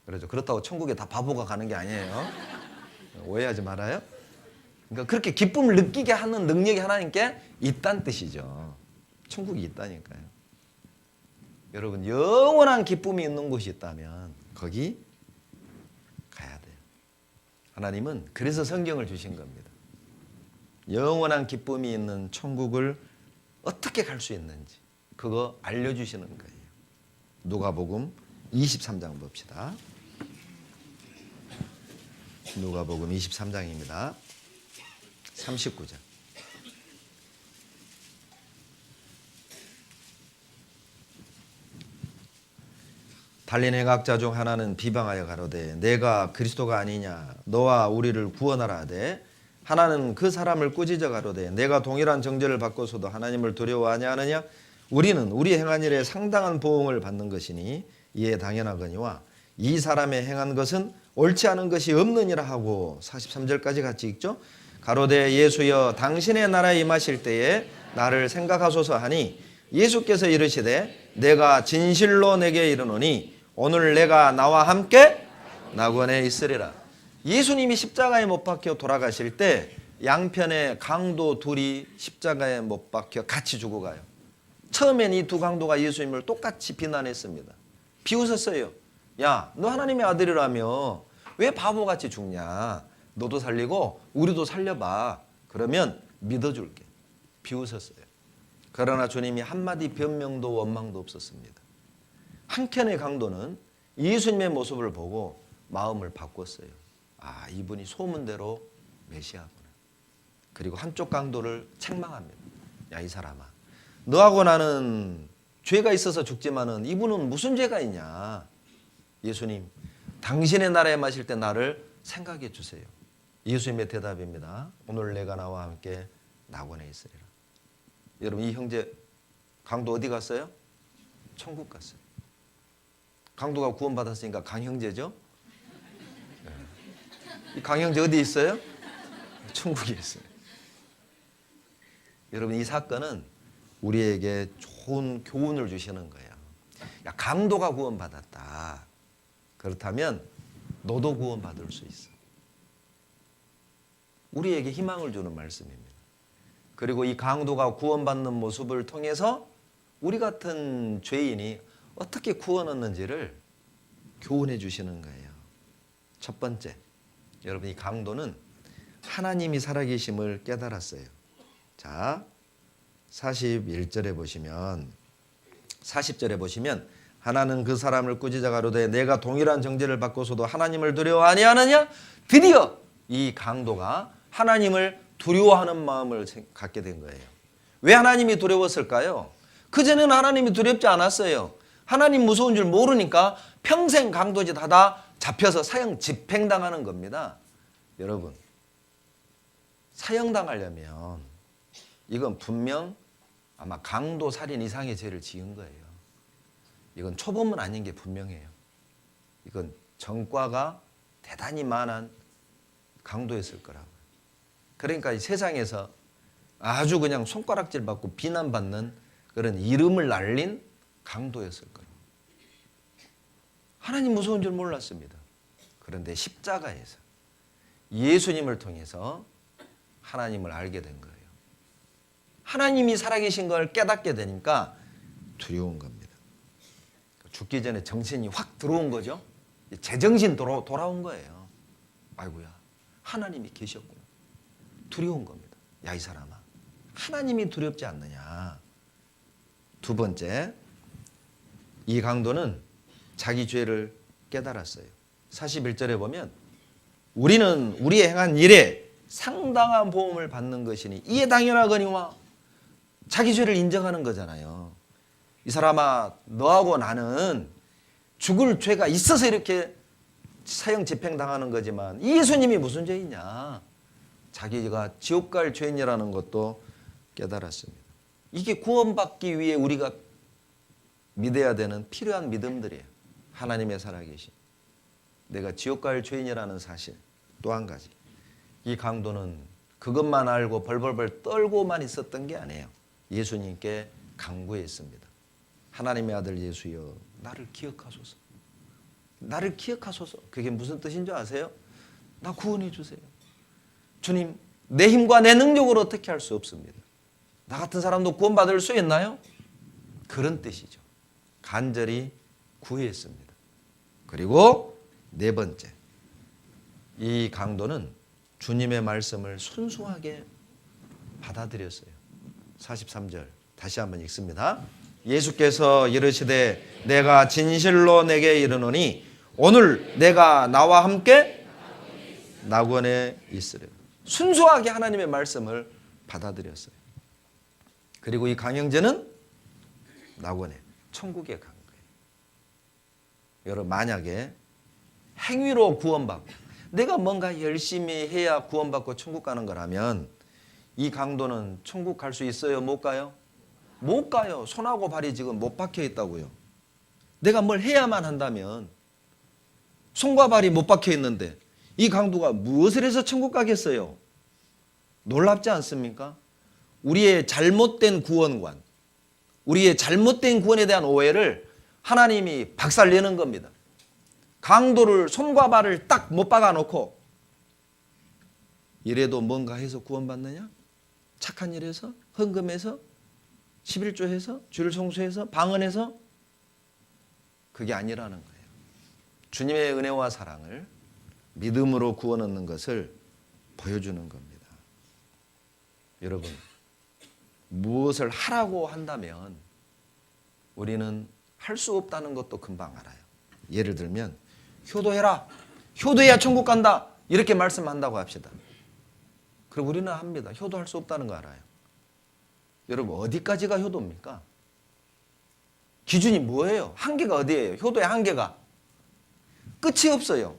그렇죠. 그렇다고 천국에 다 바보가 가는 게 아니에요. 오해하지 말아요. 그러니까 그렇게 기쁨을 느끼게 하는 능력이 하나님께 있다는 뜻이죠. 천국이 있다니까요. 여러분 영원한 기쁨이 있는 곳이 있다면 거기 가야 돼요. 하나님은 그래서 성경을 주신 겁니다. 영원한 기쁨이 있는 천국을 어떻게 갈 수 있는지 그거 알려주시는 거예요. 누가복음 23장 봅시다. 누가복음 23장입니다. 39절. 달린의 학자 중 하나는 비방하여 가로되 내가 그리스도가 아니냐 너와 우리를 구원하라 하되 하나는 그 사람을 꾸짖어 가로되 내가 동일한 정죄를 받고서도 하나님을 두려워하냐 하느냐 우리는 우리 행한 일에 상당한 보응을 받는 것이니 이에 당연하거니와 이 사람의 행한 것은 옳지 않은 것이 없느니라 하고 43절까지 같이 읽죠. 가로되 예수여 당신의 나라에 임하실 때에 나를 생각하소서 하니 예수께서 이르시되 내가 진실로 내게 이르노니 오늘 내가 나와 함께 낙원에 있으리라. 예수님이 십자가에 못 박혀 돌아가실 때 양편에 강도 둘이 십자가에 못 박혀 같이 죽어가요. 처음엔 이 두 강도가 예수님을 똑같이 비난했습니다. 비웃었어요. 야, 너 하나님의 아들이라며 왜 바보같이 죽냐? 너도 살리고 우리도 살려봐. 그러면 믿어줄게. 비웃었어요. 그러나 주님이 한마디 변명도 원망도 없었습니다. 한켠의 강도는 예수님의 모습을 보고 마음을 바꿨어요. 아, 이분이 소문대로 메시아구나. 그리고 한쪽 강도를 책망합니다. 야, 이 사람아, 너하고 나는 죄가 있어서 죽지만은 이분은 무슨 죄가 있냐? 예수님, 당신의 나라에 마실 때 나를 생각해 주세요. 예수님의 대답입니다. 오늘 내가 나와 함께 낙원에 있으리라. 여러분, 이 형제 강도 어디 갔어요? 천국 갔어요. 강도가 구원받았으니까 강형제죠? 네. 이 강형제 어디 있어요? 천국에 있어요. 여러분, 이 사건은 우리에게 좋은 교훈을 주시는 거예요. 야, 강도가 구원받았다. 그렇다면 너도 구원받을 수 있어. 우리에게 희망을 주는 말씀입니다. 그리고 이 강도가 구원받는 모습을 통해서 우리 같은 죄인이 어떻게 구원 얻는지를 교훈해 주시는 거예요. 첫 번째, 여러분 이 강도는 하나님이 살아계심을 깨달았어요. 자, 41절에 보시면 40절에 보시면 하나는 그 사람을 꾸짖어 가로되 내가 동일한 정죄를 받고서도 하나님을 두려워 아니하느냐? 드디어 이 강도가 하나님을 두려워하는 마음을 갖게 된 거예요. 왜 하나님이 두려웠을까요? 그전에는 하나님이 두렵지 않았어요. 하나님 무서운 줄 모르니까 평생 강도짓 하다 잡혀서 사형 집행당하는 겁니다. 여러분, 사형당하려면 이건 분명 아마 강도 살인 이상의 죄를 지은 거예요. 이건 초범은 아닌 게 분명해요. 이건 전과가 대단히 많은 강도였을 거라고요. 그러니까 이 세상에서 아주 그냥 손가락질 받고 비난받는 그런 이름을 날린 강도였을 거예요. 하나님 무서운 줄 몰랐습니다. 그런데 십자가에서 예수님을 통해서 하나님을 알게 된 거예요. 하나님이 살아계신 걸 깨닫게 되니까 두려운 겁니다. 죽기 전에 정신이 확 들어온 거죠. 제정신 돌아온 거예요. 아이고야, 하나님이 계셨구나. 두려운 겁니다. 야, 이 사람아, 하나님이 두렵지 않느냐. 두 번째, 이 강도는 자기 죄를 깨달았어요. 41절에 보면 우리는 우리의 행한 일에 상당한 보험을 받는 것이니 이에 당연하거니와, 자기 죄를 인정하는 거잖아요. 이 사람아, 너하고 나는 죽을 죄가 있어서 이렇게 사형 집행당하는 거지만 이 예수님이 무슨 죄이냐. 자기가 지옥 갈 죄인이라는 것도 깨달았습니다. 이게 구원받기 위해 우리가 믿어야 되는 필요한 믿음들이에요. 하나님의 살아계심, 내가 지옥 갈 죄인이라는 사실. 또 한 가지, 이 강도는 그것만 알고 벌벌벌 떨고만 있었던 게 아니에요. 예수님께 간구했습니다. 하나님의 아들 예수여, 나를 기억하소서. 나를 기억하소서. 그게 무슨 뜻인 줄 아세요? 나 구원해 주세요. 주님, 내 힘과 내 능력으로 어떻게 할 수 없습니다. 나 같은 사람도 구원받을 수 있나요? 그런 뜻이죠. 간절히 구했습니다. 그리고 네 번째, 이 강도는 주님의 말씀을 순수하게 받아들였어요. 43절 다시 한번 읽습니다. 예수께서 이르시되 내가 진실로 내게 이르노니 오늘 내가 나와 함께 낙원에 있으리라. 순수하게 하나님의 말씀을 받아들였어요. 그리고 이 강형제는 낙원에, 천국에 간 거예요. 여러분, 만약에 행위로 구원받고 내가 뭔가 열심히 해야 구원받고 천국 가는 거라면 이 강도는 천국 갈 수 있어요? 못 가요? 못 가요. 손하고 발이 지금 못 박혀 있다고요. 내가 뭘 해야만 한다면, 손과 발이 못 박혀 있는데 이 강도가 무엇을 해서 천국 가겠어요? 놀랍지 않습니까? 우리의 잘못된 구원관, 우리의 잘못된 구원에 대한 오해를 하나님이 박살내는 겁니다. 강도를 손과 발을 딱 못 박아놓고 이래도 뭔가 해서 구원받느냐? 착한 일해서? 헌금해서? 11조해서? 주일 성수해서? 방언해서? 그게 아니라는 거예요. 주님의 은혜와 사랑을 믿음으로 구원 얻는 것을 보여주는 겁니다. 여러분, 무엇을 하라고 한다면 우리는 할 수 없다는 것도 금방 알아요. 예를 들면 효도해라, 효도해야 천국 간다, 이렇게 말씀한다고 합시다. 그럼 우리는 합니다. 효도할 수 없다는 거 알아요. 여러분, 어디까지가 효도입니까? 기준이 뭐예요? 한계가 어디예요? 효도의 한계가 끝이 없어요.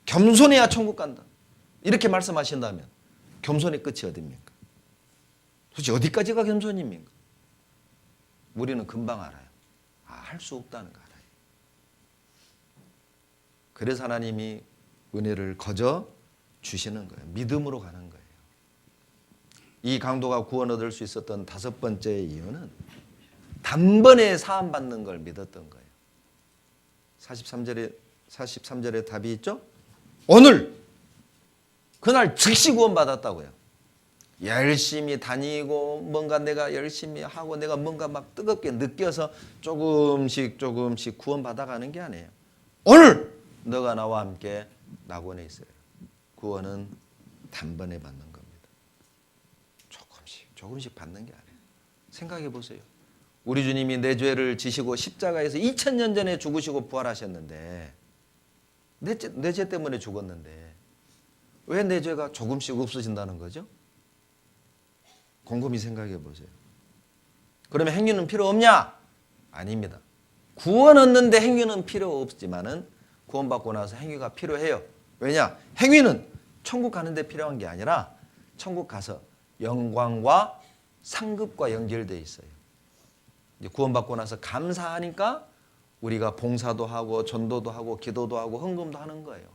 겸손해야 천국 간다, 이렇게 말씀하신다면 겸손의 끝이 어디입니까? 도대체 어디까지가 겸손입니까? 우리는 금방 알아요. 할 수 없다는 거 알아요. 그래서 하나님이 은혜를 거저 주시는 거예요. 믿음으로 가는 거예요. 이 강도가 구원 얻을 수 있었던 다섯 번째 이유는 단번에 사함받는 걸 믿었던 거예요. 43절에 답이 있죠? 오늘 그날 즉시 구원받았다고요. 열심히 다니고 뭔가 내가 열심히 하고 내가 뭔가 막 뜨겁게 느껴서 조금씩 구원받아가는 게 아니에요. 오늘 너가 나와 함께 낙원에 있어요. 구원은 단번에 받는 겁니다. 조금씩 받는 게 아니에요. 생각해 보세요. 우리 주님이 내 죄를 지시고 십자가에서 2000년 전에 죽으시고 부활하셨는데, 내 죄 때문에 죽었는데 왜 내 죄가 조금씩 없어진다는 거죠? 곰곰이 생각해 보세요. 그러면 행위는 필요 없냐? 아닙니다. 구원 얻는데 행위는 필요 없지만은 구원받고 나서 행위가 필요해요. 왜냐? 행위는 천국 가는 데 필요한 게 아니라 천국 가서 영광과 상급과 연결되어 있어요. 이제 구원받고 나서 감사하니까 우리가 봉사도 하고 전도도 하고 기도도 하고 헌금도 하는 거예요.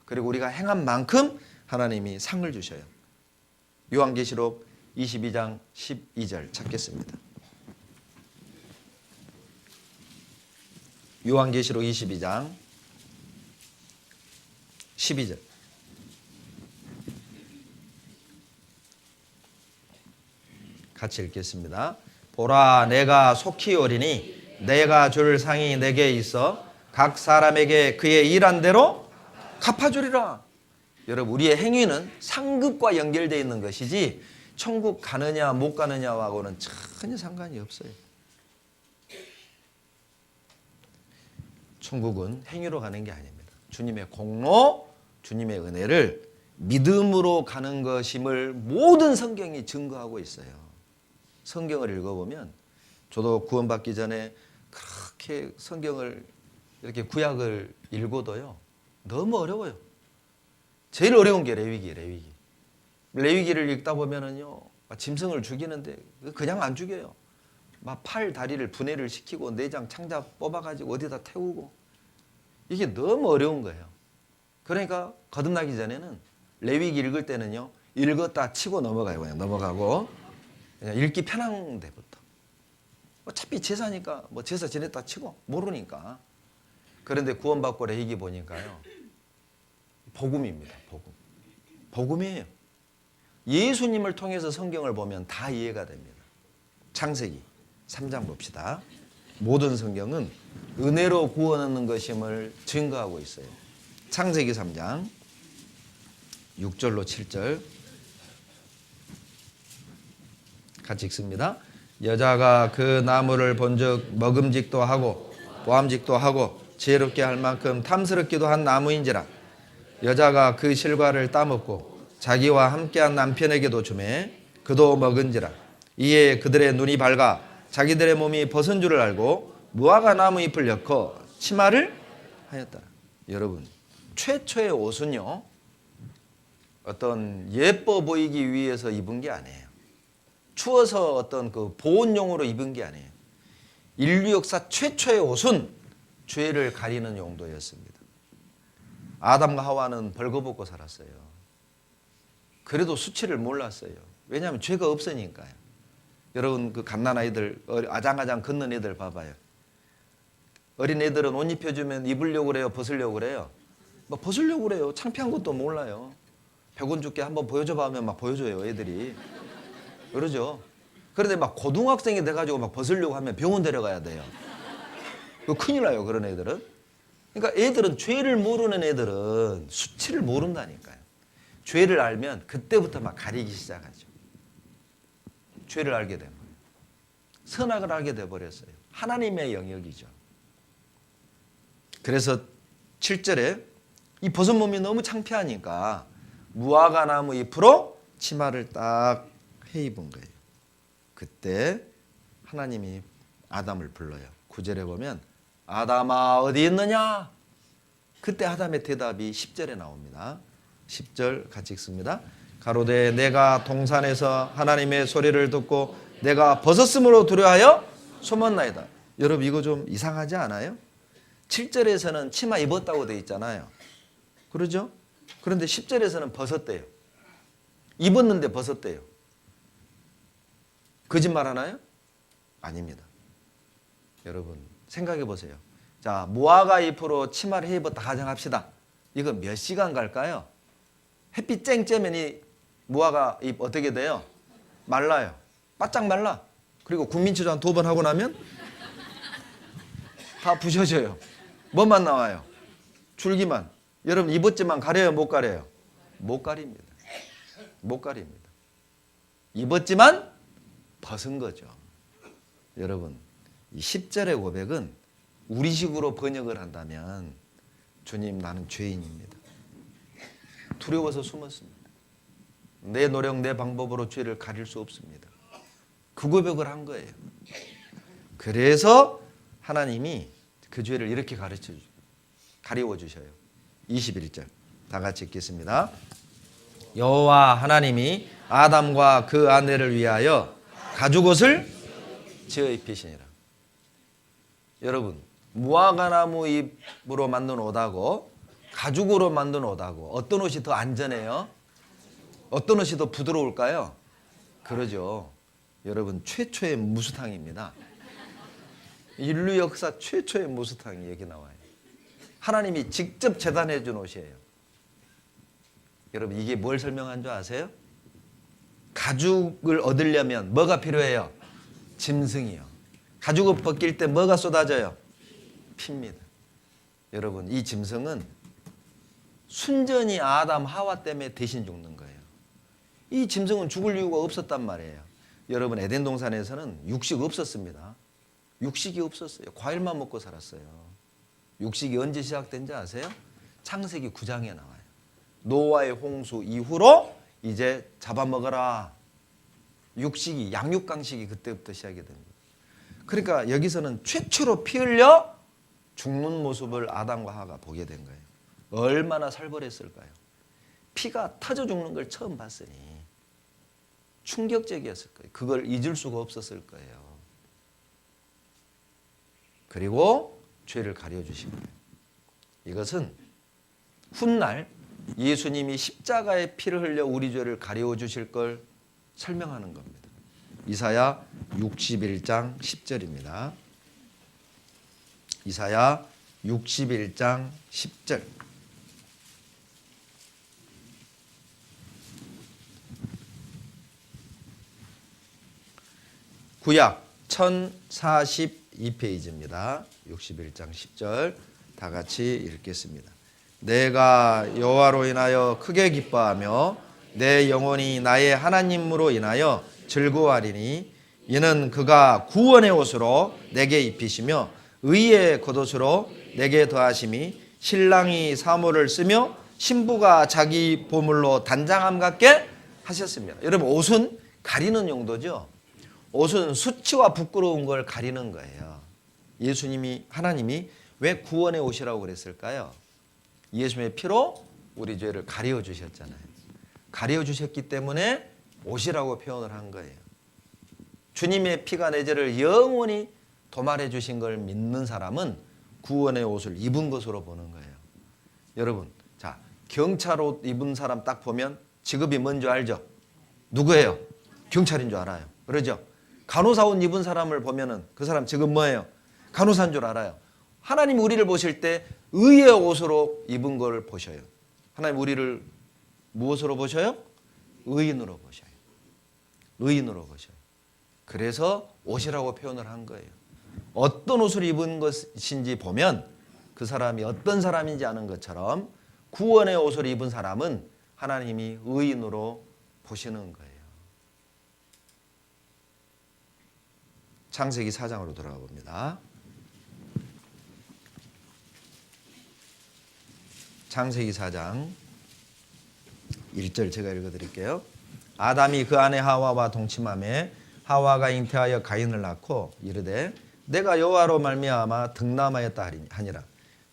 그리고 우리가 행한 만큼 하나님이 상을 주셔요. 요한계시록 22장 12절 찾겠습니다. 요한계시록 22장 12절. 같이 읽겠습니다. 보라, 내가 속히 오리니 내가 줄 상이 내게 있어 각 사람에게 그의 일한 대로 갚아주리라. 여러분, 우리의 행위는 상급과 연결되어 있는 것이지 천국 가느냐 못 가느냐하고는 전혀 상관이 없어요. 천국은 행위로 가는 게 아닙니다. 주님의 공로, 주님의 은혜를 믿음으로 가는 것임을 모든 성경이 증거하고 있어요. 성경을 읽어보면 저도 구원받기 전에 그렇게 성경을 이렇게 구약을 읽어도요 너무 어려워요. 제일 어려운 게 레위기. 레위기를 읽다 보면은요 짐승을 죽이는데 그냥 안 죽여요. 막 팔 다리를 분해를 시키고 내장 창자 뽑아가지고 어디다 태우고, 이게 너무 어려운 거예요. 그러니까 거듭나기 전에는 레위기 읽을 때는요 읽었다 치고 넘어가요. 그냥 넘어가고 그냥 읽기 편한 데부터. 어차피 제사니까 뭐 제사 지냈다 치고 모르니까. 그런데 구원받고 레위기 보니까요 복음입니다. 복음이에요. 예수님을 통해서 성경을 보면 다 이해가 됩니다. 창세기 3장 봅시다. 모든 성경은 은혜로 구원하는 것임을 증거하고 있어요. 창세기 3장 6절로 7절 같이 읽습니다. 여자가 그 나무를 본즉 먹음직도 하고 보암직도 하고 지혜롭게 할 만큼 탐스럽기도 한 나무인지라. 여자가 그 실과를 따먹고 자기와 함께한 남편에게도 주매 그도 먹은지라. 이에 그들의 눈이 밝아 자기들의 몸이 벗은 줄을 알고 무화과 나무 잎을 엮어 치마를 하였다. 여러분, 최초의 옷은요 어떤 예뻐 보이기 위해서 입은 게 아니에요. 추워서 어떤 그 보온용으로 입은 게 아니에요. 인류 역사 최초의 옷은 죄를 가리는 용도였습니다. 아담과 하와는 벌거벗고 살았어요. 그래도 수치를 몰랐어요. 왜냐하면 죄가 없으니까요. 여러분, 그 갓난아이들, 아장아장 걷는 애들 봐봐요. 어린 애들은 옷 입혀주면 입으려고 그래요? 벗으려고 그래요? 막 벗으려고 그래요. 창피한 것도 몰라요. 100원 줄게 한번 보여줘봐 하면 막 보여줘요, 애들이. 그러죠. 그런데 막 고등학생이 돼가지고 막 벗으려고 하면 병원 데려가야 돼요. 그거 큰일 나요, 그런 애들은. 그러니까 애들은, 죄를 모르는 애들은 수치를 모른다니까요. 죄를 알면 그때부터 막 가리기 시작하죠. 죄를 알게 되면. 선악을 알게 돼버렸어요. 하나님의 영역이죠. 그래서 7절에 이 벗은 몸이 너무 창피하니까 무화과 나무 잎으로 치마를 딱 해 입은 거예요. 그때 하나님이 아담을 불러요. 9절에 보면 아담아 어디 있느냐? 그때 아담의 대답이 10절에 나옵니다. 10절 같이 읽습니다. 가로되 내가 동산에서 하나님의 소리를 듣고 내가 벗었으므로 두려워하여 숨었나이다. 여러분, 이거 좀 이상하지 않아요? 7절에서는 치마 입었다고 되어 있잖아요. 그러죠? 그런데 10절에서는 벗었대요. 입었는데 벗었대요. 거짓말 하나요? 아닙니다. 여러분, 생각해 보세요. 자, 무화과 잎으로 치마를 해 입었다 가정합시다. 이거 몇 시간 갈까요? 햇빛 쨍 쬐면 이 무화과 잎 어떻게 돼요? 말라요. 바짝 말라. 그리고 국민치료 2번 하고 나면 다 부셔져요. 뭐만 나와요? 줄기만. 여러분, 입었지만 가려요, 못 가려요? 못 가립니다. 못 가립니다. 입었지만 벗은 거죠. 여러분, 이 10절의 고백은 우리식으로 번역을 한다면 주님, 나는 죄인입니다. 두려워서 숨었습니다. 내 노력, 내 방법으로 죄를 가릴 수 없습니다. 그 고백을 한 거예요. 그래서 하나님이 그 죄를 이렇게 가리워 주셔요. 21절 다 같이 읽겠습니다. 여호와 하나님이 아담과 그 아내를 위하여 가죽옷을 지어 입히시니라. 여러분, 무화과 나무 잎으로 만든 옷하고 가죽으로 만든 옷하고 어떤 옷이 더 안전해요? 어떤 옷이 더 부드러울까요? 그러죠. 여러분, 최초의 무스탕입니다. 인류 역사 최초의 무스탕이 여기 나와요. 하나님이 직접 재단해 준 옷이에요. 여러분, 이게 뭘 설명한 줄 아세요? 가죽을 얻으려면 뭐가 필요해요? 짐승이요. 가죽을 벗길 때 뭐가 쏟아져요? 피입니다. 여러분, 이 짐승은 순전히 아담 하와 때문에 대신 죽는 거예요. 이 짐승은 죽을 이유가 없었단 말이에요. 여러분, 에덴 동산에서는 육식 없었습니다. 육식이 없었어요. 과일만 먹고 살았어요. 육식이 언제 시작된지 아세요? 창세기 9장에 나와요. 노아의 홍수 이후로 이제 잡아먹어라. 육식이, 양육강식이 그때부터 시작이 됩니다. 그러니까 여기서는 최초로 피 흘려 죽는 모습을 아담과 하와가 보게 된 거예요. 얼마나 살벌했을까요? 피가 터져 죽는 걸 처음 봤으니 충격적이었을 거예요. 그걸 잊을 수가 없었을 거예요. 그리고 죄를 가려주신 거예요. 이것은 훗날 예수님이 십자가의 피를 흘려 우리 죄를 가려주실 걸 설명하는 겁니다. 이사야 61장 10절입니다. 이사야 61장 10절. 구약 1042페이지입니다. 61장 10절 다 같이 읽겠습니다. 내가 여호와로 인하여 크게 기뻐하며 내 영혼이 나의 하나님으로 인하여 즐거워하리니 이는 그가 구원의 옷으로 내게 입히시며 의의 겉옷으로 내게 더하심이 신랑이 사모를 쓰며 신부가 자기 보물로 단장함 같게 하셨습니다. 여러분, 옷은 가리는 용도죠. 옷은 수치와 부끄러운 걸 가리는 거예요. 예수님이, 하나님이 왜 구원의 옷이라고 그랬을까요? 예수님의 피로 우리 죄를 가려 주셨잖아요. 가려 주셨기 때문에 옷이라고 표현을 한 거예요. 주님의 피가 내 죄를 영원히 도말해 주신 걸 믿는 사람은 구원의 옷을 입은 것으로 보는 거예요. 여러분, 자, 경찰 옷 입은 사람 딱 보면 직업이 뭔지 알죠? 누구예요? 경찰인 줄 알아요. 그러죠? 간호사 옷 입은 사람을 보면은 그 사람 직업 뭐예요? 간호사인 줄 알아요. 하나님 우리를 보실 때 의의 옷으로 입은 걸 보셔요. 하나님 우리를 무엇으로 보셔요? 의인으로 보셔요. 의인으로 보셔요. 그래서 옷이라고 표현을 한 거예요. 어떤 옷을 입은 것인지 보면 그 사람이 어떤 사람인지 아는 것처럼 구원의 옷을 입은 사람은 하나님이 의인으로 보시는 거예요. 창세기 4장으로 돌아가 봅니다. 창세기 4장 1절 제가 읽어드릴게요. 아담이 그 아내 하와와 동침하매 하와가 잉태하여 가인을 낳고 이르되 내가 여호와로 말미암아 득남하였다 하니라.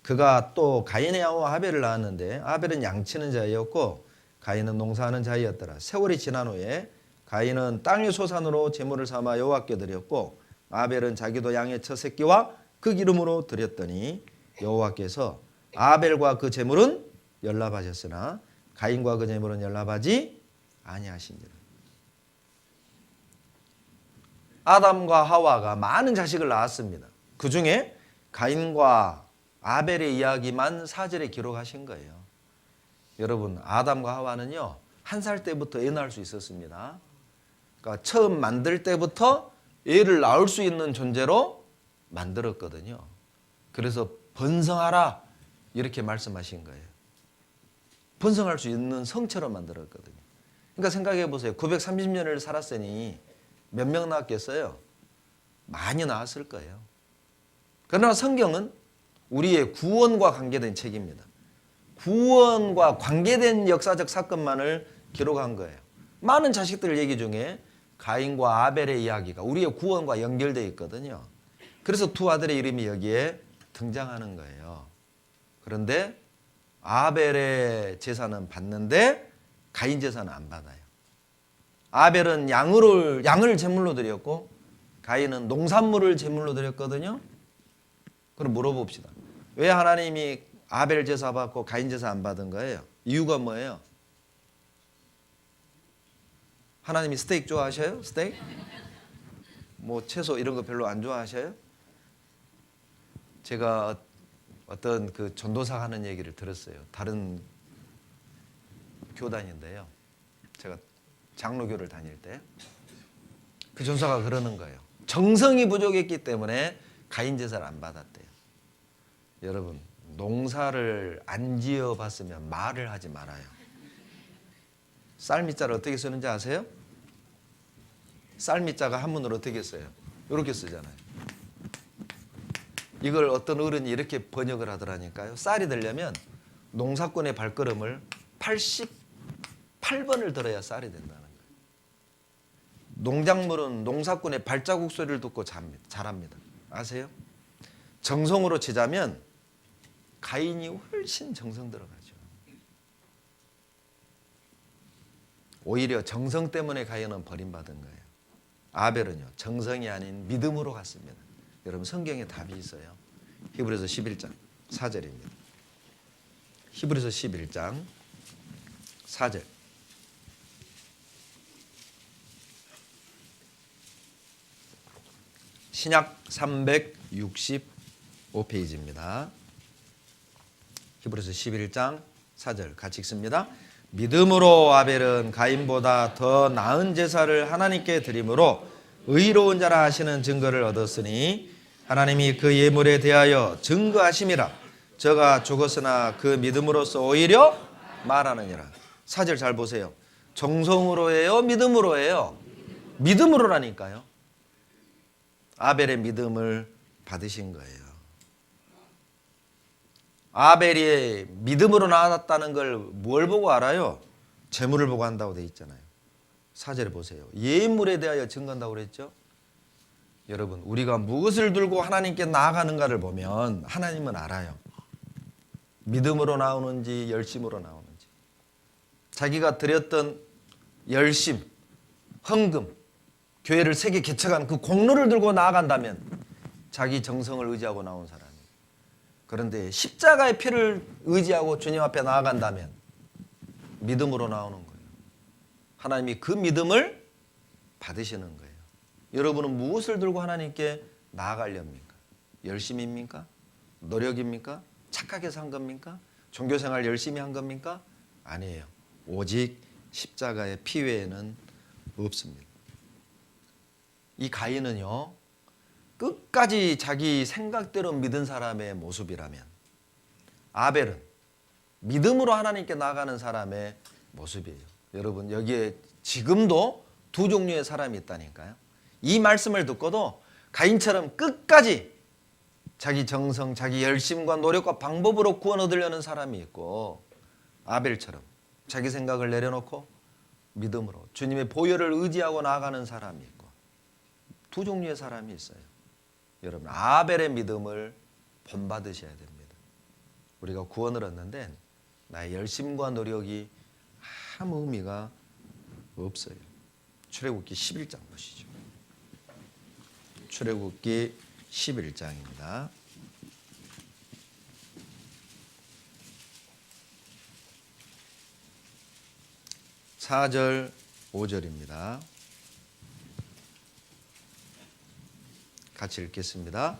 그가 또 가인의 아우 아벨을 낳았는데 아벨은 양치는 자였고 가인은 농사하는 자였더라. 세월이 지난 후에 가인은 땅의 소산으로 제물을 삼아 여호와께 드렸고 아벨은 자기도 양의 첫 새끼와 그 기름으로 드렸더니 여호와께서 아벨과 그 제물은 연락하셨으나 가인과 그 제물은 연락하지 아니하시니라. 아담과 하와가 많은 자식을 낳았습니다. 그 중에 가인과 아벨의 이야기만 4절에 기록하신 거예요. 여러분, 아담과 하와는요 1살 때부터 애 낳을 수 있었습니다. 그러니까 처음 만들 때부터 애를 낳을 수 있는 존재로 만들었거든요. 그래서 번성하라 이렇게 말씀하신 거예요. 번성할 수 있는 성체로 만들었거든요. 그러니까 생각해 보세요. 930년을 살았으니 몇 명 낳았겠어요? 많이 낳았을 거예요. 그러나 성경은 우리의 구원과 관계된 책입니다. 구원과 관계된 역사적 사건만을 기록한 거예요. 많은 자식들 얘기 중에 가인과 아벨의 이야기가 우리의 구원과 연결되어 있거든요. 그래서 두 아들의 이름이 여기에 등장하는 거예요. 그런데 아벨의 제사는 받는데 가인 제사는 안 받아요. 아벨은 양을 제물로 드렸고 가인은 농산물을 제물로 드렸거든요. 그럼 물어봅시다. 왜 하나님이 아벨 제사 받고 가인 제사 안 받은 거예요? 이유가 뭐예요? 하나님이 스테이크 좋아하셔요? 스테이크? 뭐 채소 이런 거 별로 안 좋아하셔요? 제가 어떤 그 전도사 하는 얘기를 들었어요. 다른 교단인데요. 제가 장로교를 다닐 때 그 전사가 그러는 거예요. 정성이 부족했기 때문에 가인 제사를 안 받았대요. 여러분, 농사를 안 지어봤으면 말을 하지 말아요. 쌀미자를 어떻게 쓰는지 아세요? 쌀미자가 한문으로 어떻게 써요? 이렇게 쓰잖아요. 이걸 어떤 어른이 이렇게 번역을 하더라니까요. 쌀이 되려면 농사꾼의 발걸음을 88번을 들어야 쌀이 된다는 거예요. 농작물은 농사꾼의 발자국 소리를 듣고 자랍니다. 아세요? 정성으로 치자면 가인이 훨씬 정성 들어가죠. 오히려 정성 때문에 가인은 버림받은 거예요. 아벨은요, 정성이 아닌 믿음으로 갔습니다. 여러분, 성경에 답이 있어요. 히브리서 11장 4절입니다. 히브리서 11장 4절. 신약 365페이지입니다. 히브리서 11장 4절 같이 읽습니다. 믿음으로 아벨은 가인보다 더 나은 제사를 하나님께 드림으로 의로운 자라 하시는 증거를 얻었으니 하나님이 그 예물에 대하여 증거하심이라. 저가 죽었으나 그 믿음으로써 오히려 말하느니라. 4절 잘 보세요. 정성으로 해요? 믿음으로 해요? 믿음으로라니까요. 아벨의 믿음을 받으신 거예요. 아벨이 믿음으로 나왔다는 걸 뭘 보고 알아요? 재물을 보고 한다고 돼 있잖아요. 4절에 보세요. 예물에 대하여 증거한다고 그랬죠? 여러분, 우리가 무엇을 들고 하나님께 나아가는가를 보면 하나님은 알아요. 믿음으로 나오는지 열심으로 나오는지. 자기가 드렸던 열심, 헌금, 교회를 세계 개척한 그 공로를 들고 나아간다면 자기 정성을 의지하고 나온 사람이에요. 그런데 십자가의 피를 의지하고 주님 앞에 나아간다면 믿음으로 나오는 거예요. 하나님이 그 믿음을 받으시는 거예요. 여러분은 무엇을 들고 하나님께 나아가렵니까? 열심입니까? 노력입니까? 착하게 산 겁니까? 종교생활 열심히 한 겁니까? 아니에요. 오직 십자가의 피 외에는 없습니다. 이 가인은요, 끝까지 자기 생각대로 믿은 사람의 모습이라면 아벨은 믿음으로 하나님께 나아가는 사람의 모습이에요. 여러분, 여기에 지금도 두 종류의 사람이 있다니까요. 이 말씀을 듣고도 가인처럼 끝까지 자기 정성, 자기 열심과 노력과 방법으로 구원 얻으려는 사람이 있고, 아벨처럼 자기 생각을 내려놓고 믿음으로 주님의 보혈을 의지하고 나아가는 사람이 있고, 두 종류의 사람이 있어요. 여러분, 아벨의 믿음을 본받으셔야 됩니다. 우리가 구원을 얻는데 나의 열심과 노력이 아무 의미가 없어요. 출애굽기 11장 보시죠. 출애굽기 11장입니다. 4절 5절입니다. 같이 읽겠습니다.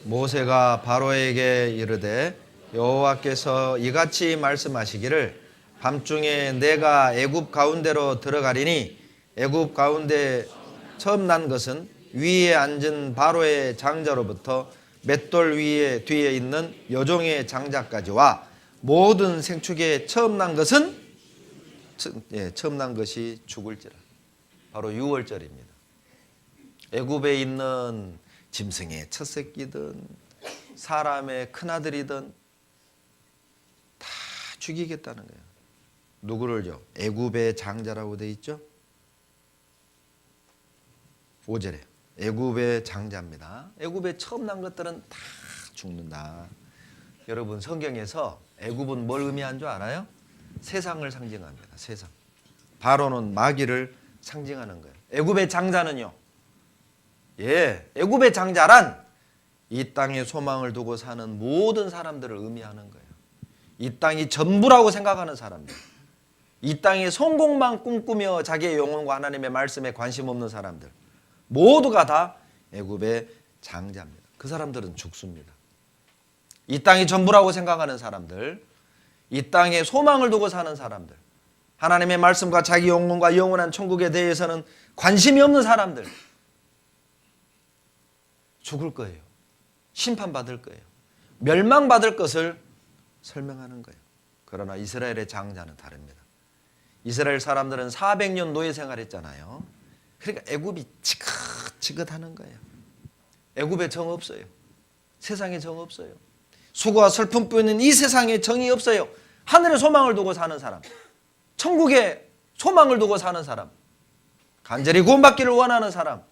모세가 바로에게 이르되 여호와께서 이같이 말씀하시기를 밤중에 내가 애굽 가운데로 들어가리니 애굽 가운데 처음 난 것은 위에 앉은 바로의 장자로부터 맷돌 위에 뒤에 있는 여종의 장자까지와 모든 생축에 처음 난 것은 처음 난 것이 죽을지라. 바로 6월절입니다. 애굽에 있는 짐승의 첫 새끼든 사람의 큰아들이든 다 죽이겠다는 거예요. 누구를요? 애굽의 장자라고 되어 있죠? 5절에 애굽의 장자입니다. 애굽에 처음 난 것들은 다 죽는다. 여러분, 성경에서 애굽은 뭘 의미한 줄 알아요? 세상을 상징합니다. 세상. 바로는 마귀를 상징하는 거예요. 애굽의 장자는요, 애굽의 장자란 이 땅에 소망을 두고 사는 모든 사람들을 의미하는 거예요. 이 땅이 전부라고 생각하는 사람들. 이 땅의 성공만 꿈꾸며 자기의 영혼과 하나님의 말씀에 관심 없는 사람들, 모두가 다 애굽의 장자입니다. 그 사람들은 죽습니다. 이 땅이 전부라고 생각하는 사람들, 이 땅에 소망을 두고 사는 사람들, 하나님의 말씀과 자기 영혼과 영원한 천국에 대해서는 관심이 없는 사람들, 죽을 거예요. 심판받을 거예요. 멸망받을 것을 설명하는 거예요. 그러나 이스라엘의 장자는 다릅니다. 이스라엘 사람들은 400년 노예 생활했잖아요. 그러니까 애굽이 지긋지긋하는 거예요. 애굽에 정 없어요. 세상에 정 없어요. 수고와 슬픔 뿐인 이 세상에 정이 없어요. 하늘에 소망을 두고 사는 사람, 천국에 소망을 두고 사는 사람, 간절히 구원받기를 원하는 사람,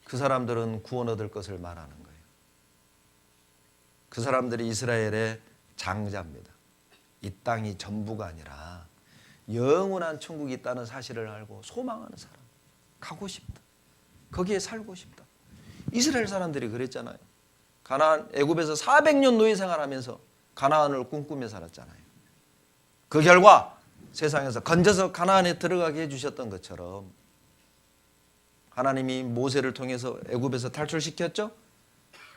그 사람들은 구원 얻을 것을 말하는 거예요. 그 사람들이 이스라엘의 장자입니다. 이 땅이 전부가 아니라 영원한 천국이 있다는 사실을 알고 소망하는 사람, 가고 싶다, 거기에 살고 싶다. 이스라엘 사람들이 그랬잖아요. 가나안, 애굽에서 400년 노예 생활하면서 가나안을 꿈꾸며 살았잖아요. 그 결과 세상에서 건져서 가나안에 들어가게 해주셨던 것처럼 하나님이 모세를 통해서 애굽에서 탈출시켰죠.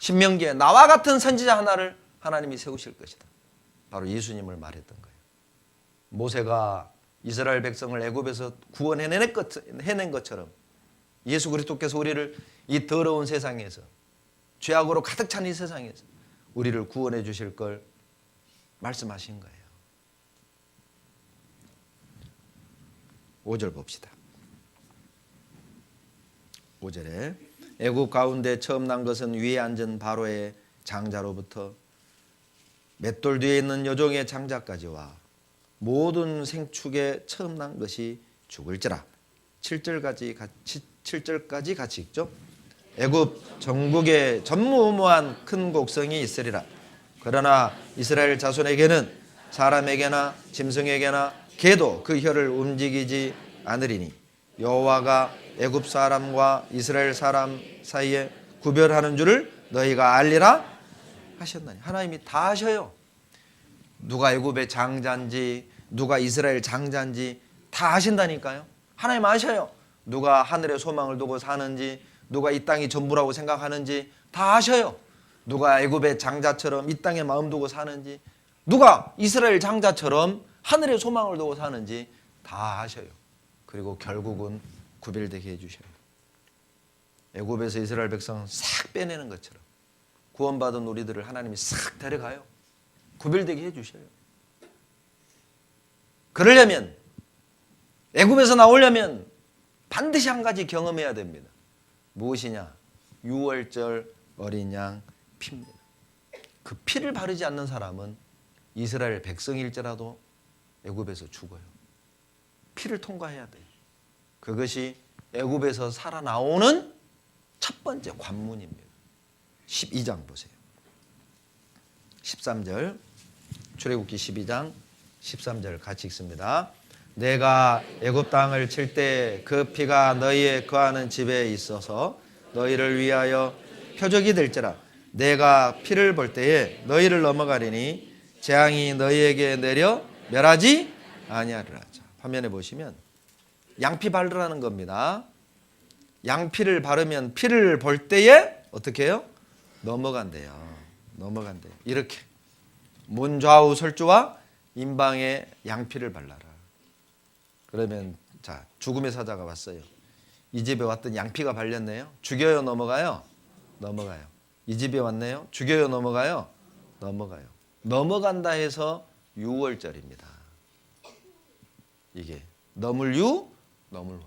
신명기에 나와 같은 선지자 하나를 하나님이 세우실 것이다. 바로 예수님을 말했던 거예요. 모세가 이스라엘 백성을 애굽에서 구원해낸 것처럼 예수 그리스도께서 우리를 이 더러운 세상에서, 죄악으로 가득 찬 이 세상에서 우리를 구원해 주실 걸 말씀하신 거예요. 5절 봅시다. 5절에 애굽 가운데 처음 난 것은 위에 앉은 바로의 장자로부터 맷돌 뒤에 있는 여종의 장자까지와 모든 생축에 처음 난 것이 죽을지라. 7절까지 같이 읽죠. 애굽 전국에 전무후무한 큰 곡성이 있으리라. 그러나 이스라엘 자손에게는 사람에게나 짐승에게나 개도 그 혀를 움직이지 않으리니 여호와가 애굽 사람과 이스라엘 사람 사이에 구별하는 줄을 너희가 알리라 하셨나니. 하나님이 다 아셔요. 누가 애굽의 장자인지 누가 이스라엘 장자인지 다 아신다니까요. 하나님 아셔요. 누가 하늘에 소망을 두고 사는지, 누가 이 땅이 전부라고 생각하는지 다 아셔요. 누가 애굽의 장자처럼 이 땅에 마음 두고 사는지, 누가 이스라엘 장자처럼 하늘에 소망을 두고 사는지 다 아셔요. 그리고 결국은 구별되게 해주셔요. 애굽에서 이스라엘 백성 싹 빼내는 것처럼 구원받은 우리들을 하나님이 싹 데려가요. 구별되게 해주셔요. 그러려면, 애굽에서 나오려면 반드시 한 가지 경험해야 됩니다. 무엇이냐? 유월절 어린 양 피입니다. 그 피를 바르지 않는 사람은 이스라엘 백성일지라도 애굽에서 죽어요. 피를 통과해야 돼요. 그것이 애굽에서 살아나오는 첫 번째 관문입니다. 12장 보세요. 13절, 출애굽기 12장 13절 같이 읽습니다. 내가 애굽 땅을 칠 때 그 피가 너희의 거하는 집에 있어서 너희를 위하여 표적이 될지라. 내가 피를 볼 때에 너희를 넘어가리니 재앙이 너희에게 내려 멸하지 아니하리라. 화면에 보시면 양피 바르라는 겁니다. 양피를 바르면 피를 볼 때에 어떻게 해요? 넘어간대요. 넘어간대요. 이렇게 문 좌우 설주와 임방에 양피를 발라라. 그러면 자, 죽음의 사자가 왔어요. 이 집에 왔더니 양피가 발렸네요. 죽여요, 넘어가요? 넘어가요. 이 집에 왔네요. 죽여요, 넘어가요? 넘어가요. 넘어간다 해서 유월절입니다. 이게 넘을유, 넘을월.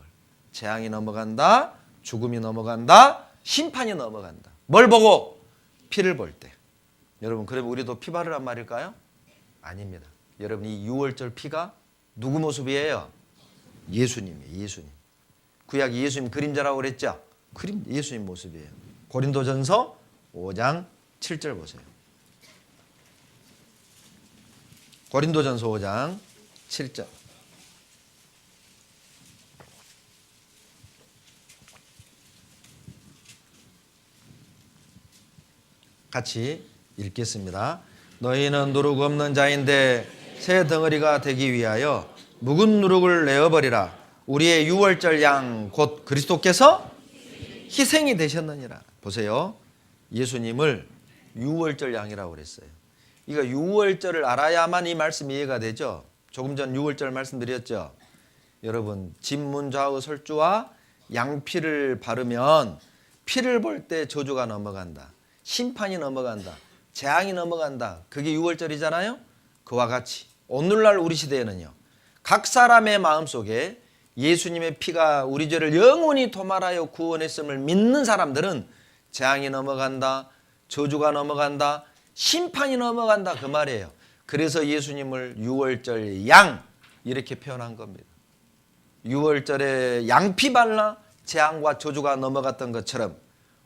재앙이 넘어간다, 죽음이 넘어간다, 심판이 넘어간다. 뭘 보고? 피를 볼 때. 여러분, 그러면 우리도 피 바르란 말일까요? 아닙니다. 여러분, 이 유월절 피가 누구 모습이에요? 예수님이에요. 예수님. 구약이 예수님 그림자라고 그랬죠? 예수님 모습이에요. 고린도전서 5장 7절 보세요. 고린도전서 5장 7절. 같이 읽겠습니다. 너희는 누룩 없는 자인데 새 덩어리가 되기 위하여 묵은 누룩을 내어버리라. 우리의 유월절 양 곧 그리스도께서 희생이 되셨느니라. 보세요. 예수님을 유월절 양이라고 그랬어요. 이거 유월절을 알아야만 이 말씀이 이해가 되죠. 조금 전 유월절 말씀드렸죠. 여러분, 진문좌우 설주와 양피를 바르면 피를 볼 때 저주가 넘어간다. 심판이 넘어간다. 재앙이 넘어간다. 그게 유월절이잖아요. 그와 같이 오늘날 우리 시대에는요, 각 사람의 마음속에 예수님의 피가 우리 죄를 영원히 도말하여 구원했음을 믿는 사람들은 재앙이 넘어간다. 저주가 넘어간다. 심판이 넘어간다. 그 말이에요. 그래서 예수님을 유월절 양 이렇게 표현한 겁니다. 유월절에 양피 발라 재앙과 저주가 넘어갔던 것처럼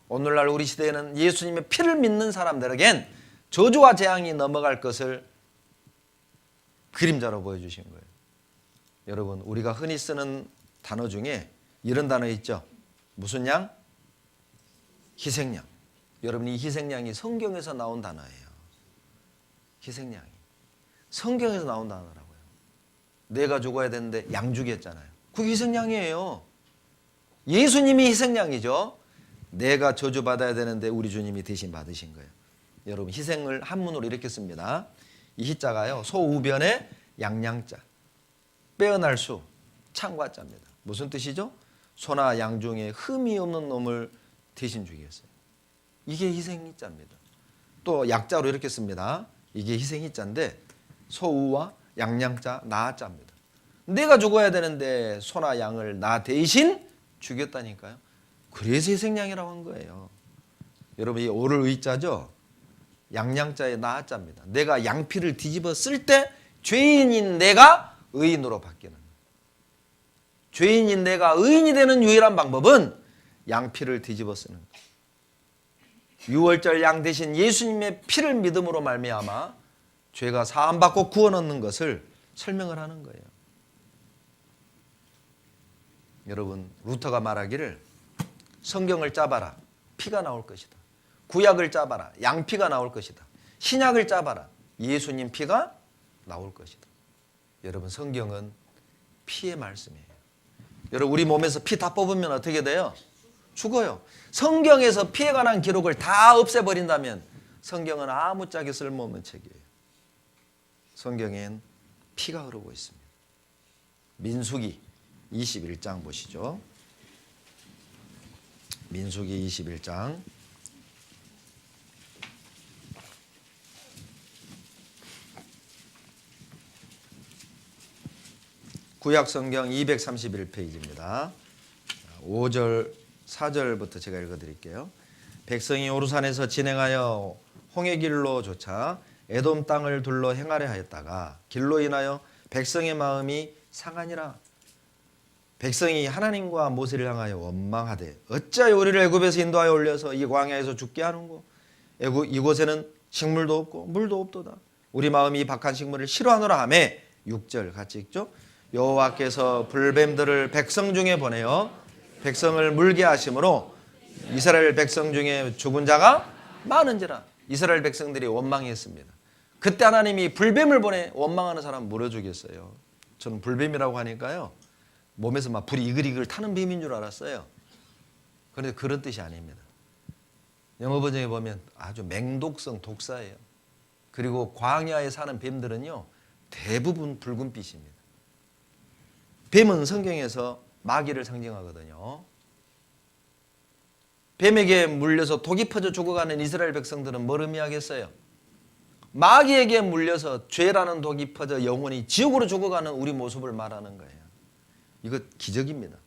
오늘날 우리 시대에는 예수님의 피를 믿는 사람들에겐 저주와 재앙이 넘어갈 것을 그림자로 보여주신 거예요. 여러분, 우리가 흔히 쓰는 단어 중에 이런 단어 있죠. 무슨 양? 희생양. 여러분, 이 희생양이 성경에서 나온 단어예요. 희생양이 성경에서 나온 단어라고요. 내가 죽어야 되는데 양 죽였잖아요. 그게 희생양이에요. 예수님이 희생양이죠. 내가 저주받아야 되는데 우리 주님이 대신 받으신 거예요. 여러분, 희생을 한문으로 이렇게 씁니다. 이 희자가요, 소우변의 양양자, 빼어날 수, 창과자입니다. 무슨 뜻이죠? 소나 양 중에 흠이 없는 놈을 대신 죽였어요. 이게 희생희자입니다. 또 약자로 이렇게 씁니다. 이게 희생희자인데 소우와 양양자, 나자입니다. 내가 죽어야 되는데 소나 양을 나 대신 죽였다니까요. 그래서 희생양이라고 한 거예요. 여러분, 이 오를 의자죠. 양양자의 나자입니다. 내가 양피를 뒤집어 쓸 때 죄인인 내가 의인으로 바뀌는 거예요. 죄인인 내가 의인이 되는 유일한 방법은 양피를 뒤집어 쓰는 거예요. 유월절 양 대신 예수님의 피를 믿음으로 말미암아 죄가 사함받고 구원 얻는 것을 설명을 하는 거예요. 여러분, 루터가 말하기를 성경을 짜봐라, 피가 나올 것이다. 구약을 짜봐라, 양피가 나올 것이다. 신약을 짜봐라, 예수님 피가 나올 것이다. 여러분, 성경은 피의 말씀이에요. 여러분, 우리 몸에서 피 다 뽑으면 어떻게 돼요? 죽어요. 성경에서 피에 관한 기록을 다 없애버린다면 성경은 아무짝에 쓸모없는 책이에요. 성경엔 피가 흐르고 있습니다. 민수기 21장 보시죠. 민수기 21장. 구약 성경 231페이지입니다. 5절, 4절부터 제가 읽어드릴게요. 백성이 오르산에서 진행하여 홍해 길로 조차 에돔 땅을 둘러 행하려 하였다가 길로 인하여 백성의 마음이 상하니라. 백성이 하나님과 모세를 향하여 원망하되 어찌하여 우리를 애굽에서 인도하여 올려서 이 광야에서 죽게 하는고? 이곳에는 식물도 없고 물도 없도다. 우리 마음이 이 박한 식물을 싫어하노라 하며 6절 같이 읽죠. 여호와께서 불뱀들을 백성 중에 보내어 백성을 물게 하심으로 이스라엘 백성 중에 죽은 자가 많은지라. 이스라엘 백성들이 원망했습니다. 그때 하나님이 불뱀을 보내 원망하는 사람 물어 죽였어요. 저는 불뱀이라고 하니까요, 몸에서 막 불이 이글이글 타는 뱀인 줄 알았어요. 그런데 그런 뜻이 아닙니다. 영어 버전에 보면 아주 맹독성 독사예요. 그리고 광야에 사는 뱀들은요, 대부분 붉은빛입니다. 뱀은 성경에서 마귀를 상징하거든요. 뱀에게 물려서 독이 퍼져 죽어가는 이스라엘 백성들은 뭘 의미하겠어요? 마귀에게 물려서 죄라는 독이 퍼져 영원히 지옥으로 죽어가는 우리 모습을 말하는 거예요. 이거 기적입니다.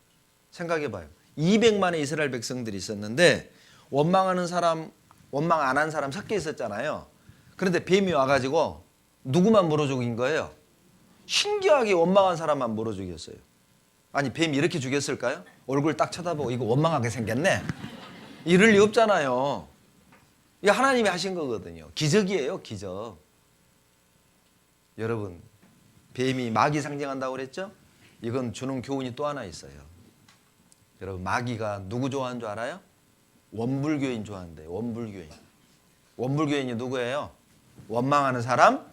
생각해봐요. 200만의 이스라엘 백성들이 있었는데 원망하는 사람, 원망 안 한 사람 섞여 있었잖아요. 그런데 뱀이 와가지고 누구만 물어 죽인 거예요? 신기하게 원망한 사람만 물어 죽였어요. 아니, 뱀이 이렇게 죽였을까요? 얼굴 딱 쳐다보고 이거 원망하게 생겼네, 이럴 리 없잖아요. 이게 하나님이 하신 거거든요. 기적이에요, 기적. 여러분, 뱀이 마귀 상징한다고 그랬죠? 이건 주는 교훈이 또 하나 있어요. 여러분, 마귀가 누구 좋아하는 줄 알아요? 원불교인 좋아한대요. 원불교인. 원불교인이 누구예요? 원망하는 사람,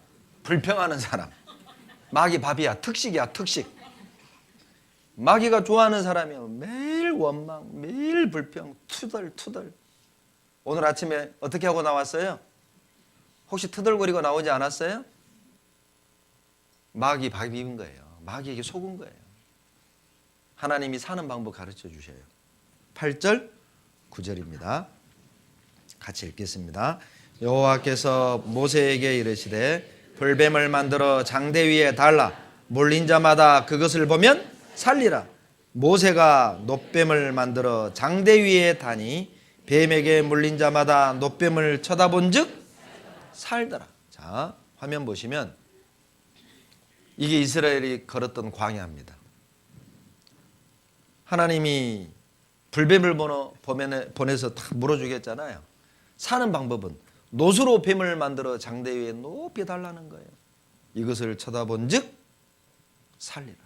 불평하는 사람. 마귀 밥이야. 특식이야. 특식. 마귀가 좋아하는 사람이요. 매일 원망, 매일 불평, 투덜투덜. 오늘 아침에 어떻게 하고 나왔어요? 혹시 투덜거리고 나오지 않았어요? 마귀 밥인 거예요. 마귀에게 속은 거예요. 하나님이 사는 방법 가르쳐 주셔요. 8절, 9절입니다. 같이 읽겠습니다. 여호와께서 모세에게 이르시되 불뱀을 만들어 장대 위에 달라 물린 자마다 그것을 보면 살리라. 모세가 놋뱀을 만들어 장대 위에 다니 뱀에게 물린 자마다 놋뱀을 쳐다본즉 살더라. 자, 화면 보시면 이게 이스라엘이 걸었던 광야입니다. 하나님이 불뱀을 보내서 탁 물어주겠잖아요. 사는 방법은 놋으로 뱀을 만들어 장대 위에 높이 달라는 거예요. 이것을 쳐다본즉 살리라.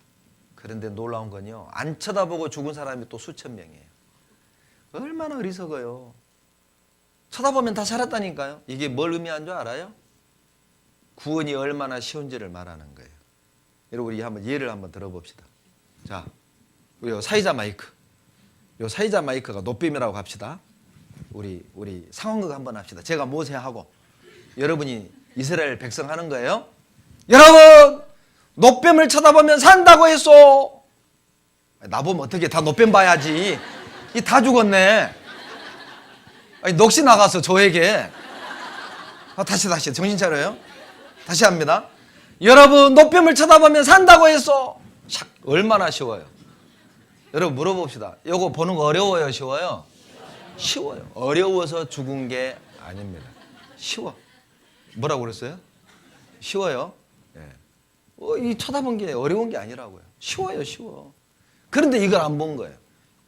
그런데 놀라운 건요, 안 쳐다보고 죽은 사람이 또 수천 명이에요. 얼마나 어리석어요. 쳐다보면 다 살았다니까요. 이게 뭘 의미하는 줄 알아요? 구원이 얼마나 쉬운지를 말하는 거예요. 여러분, 우리 한번 예를 한번 들어봅시다. 자, 우리 사이자 마이크. 요 사이자 마이크가 놋뱀이라고 합시다. 우리 상황극 한번 합시다. 제가 모세하고 여러분이 이스라엘 백성 하는 거예요. 여러분, 놋뱀을 쳐다보면 산다고 했어. 나보면 어떻게, 다 놋뱀 봐야지. 이 다 죽었네. 아니, 넋이 나가서 저에게. 다시 정신 차려요. 다시 합니다. 여러분, 놋뱀을 쳐다보면 산다고 했어. 샥, 얼마나 쉬워요. 여러분 물어봅시다. 이거 보는 거 어려워요, 쉬워요? 쉬워요. 어려워서 죽은 게 아닙니다. 쉬워. 뭐라고 그랬어요? 쉬워요. 예. 이 쳐다본 게 어려운 게 아니라고요. 쉬워요, 쉬워. 그런데 이걸 안 본 거예요.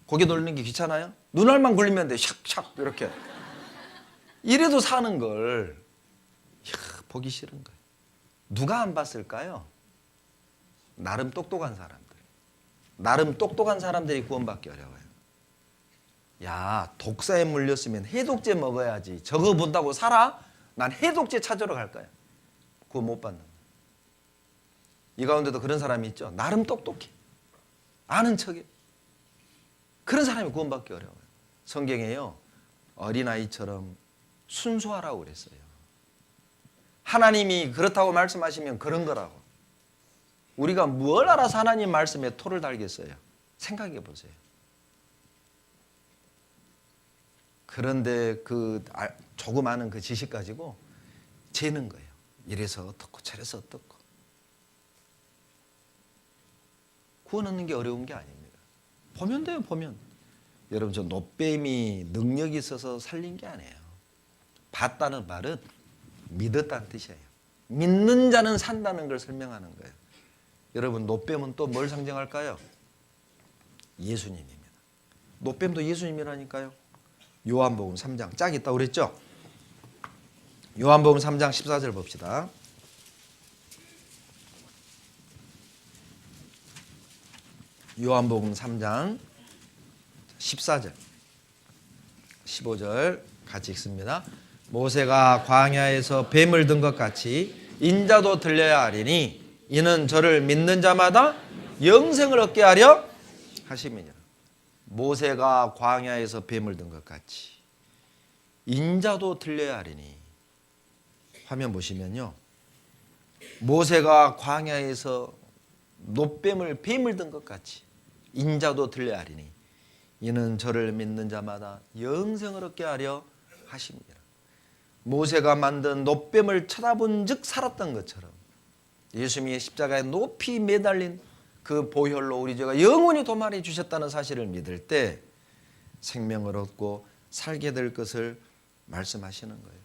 고개 돌리는 게 귀찮아요? 눈알만 굴리면 돼. 샥샥 이렇게. 이래도 사는 걸 보기 싫은 거예요. 누가 안 봤을까요? 나름 똑똑한 사람들. 나름 똑똑한 사람들이 구원받기 어려워요. 야, 독사에 물렸으면 해독제 먹어야지. 저거 본다고 살아? 난 해독제 찾으러 갈 거야. 구원 못 받는 거예요. 이 가운데도 그런 사람이 있죠. 나름 똑똑해. 아는 척해. 그런 사람이 구원받기 어려워요. 성경에요, 어린아이처럼 순수하라고 그랬어요. 하나님이 그렇다고 말씀하시면 그런 거라고. 우리가 뭘 알아서 하나님 말씀에 토를 달겠어요? 생각해 보세요. 그런데 그 조그마한 그 지식 가지고 재는 거예요. 이래서 어떻고 저래서 어떻고. 구원 얻는 게 어려운 게 아닙니다. 보면 돼요, 보면. 여러분, 저 놋뱀이 능력이 있어서 살린 게 아니에요. 봤다는 말은 믿었다는 뜻이에요. 믿는 자는 산다는 걸 설명하는 거예요. 여러분, 놋뱀은 또 뭘 상징할까요? 예수님입니다. 놋뱀도 예수님이라니까요. 요한복음 3장 짝 있다고 그랬죠? 요한복음 3장 14절 봅시다. 요한복음 3장 14절 15절 같이 읽습니다. 모세가 광야에서 뱀을 든 것 같이 인자도 들려야 하리니 이는 저를 믿는 자마다 영생을 얻게 하려 하심이니라. 모세가 광야에서 뱀을 든 것 같이 인자도 들려야 하리니. 화면 보시면요, 모세가 광야에서 놋뱀을 뱀을 든 것 같이 인자도 들려야 하리니 이는 저를 믿는 자마다 영생을 얻게 하려 하십니다. 모세가 만든 놋뱀을 쳐다본 즉 살았던 것처럼 예수님이 십자가에 높이 매달린 그 보혈로 우리 죄가 영원히 도말해 주셨다는 사실을 믿을 때 생명을 얻고 살게 될 것을 말씀하시는 거예요.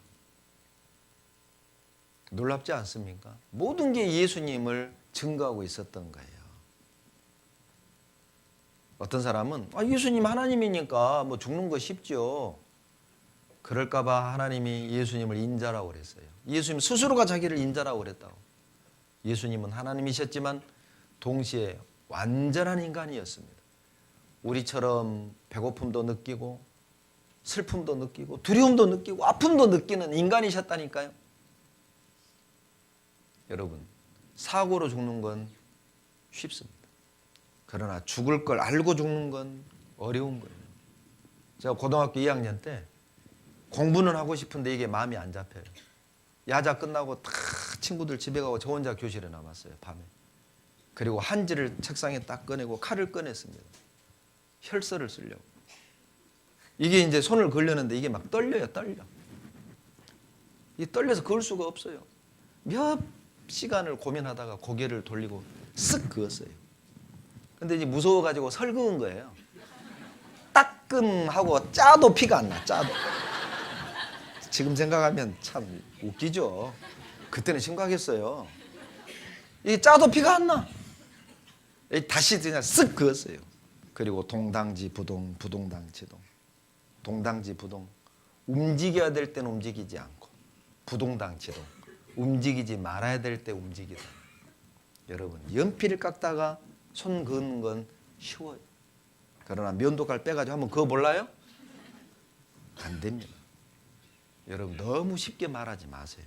놀랍지 않습니까? 모든 게 예수님을 증거하고 있었던 거예요. 어떤 사람은 예수님 하나님이니까 뭐 죽는 거 쉽죠. 그럴까 봐 하나님이 예수님을 인자라고 그랬어요. 예수님 스스로가 자기를 인자라고 그랬다고. 예수님은 하나님이셨지만 동시에 완전한 인간이었습니다. 우리처럼 배고픔도 느끼고 슬픔도 느끼고 두려움도 느끼고 아픔도 느끼는 인간이셨다니까요. 여러분, 사고로 죽는 건 쉽습니다. 그러나 죽을 걸 알고 죽는 건 어려운 거예요. 제가 고등학교 2학년 때 공부는 하고 싶은데 이게 마음이 안 잡혀요. 야자 끝나고 다 친구들 집에 가고 저 혼자 교실에 남았어요, 밤에. 그리고 한지를 책상에 딱 꺼내고 칼을 꺼냈습니다. 혈서를 쓰려고. 이게 이제 손을 걸려는데 이게 막 떨려요, 떨려. 이 떨려서 그을 수가 없어요. 몇 시간을 고민하다가 고개를 돌리고 쓱 그었어요. 근데 이제 무서워가지고 설그은 거예요. 따끔하고 짜도 피가 안 나, 짜도. 지금 생각하면 참 웃기죠. 그때는 심각했어요. 이 짜도 피가 안 나. 다시 그냥 쓱 그었어요. 그리고 동당지 부동, 부동당지동. 동당지 부동. 움직여야 될 때는 움직이지 않고 부동당지동. 움직이지 말아야 될 때 움직이다. 여러분, 연필을 깎다가 손 그는 건 쉬워요. 그러나 면도칼 빼가지고 한번 그거 몰라요? 안 됩니다. 여러분, 너무 쉽게 말하지 마세요.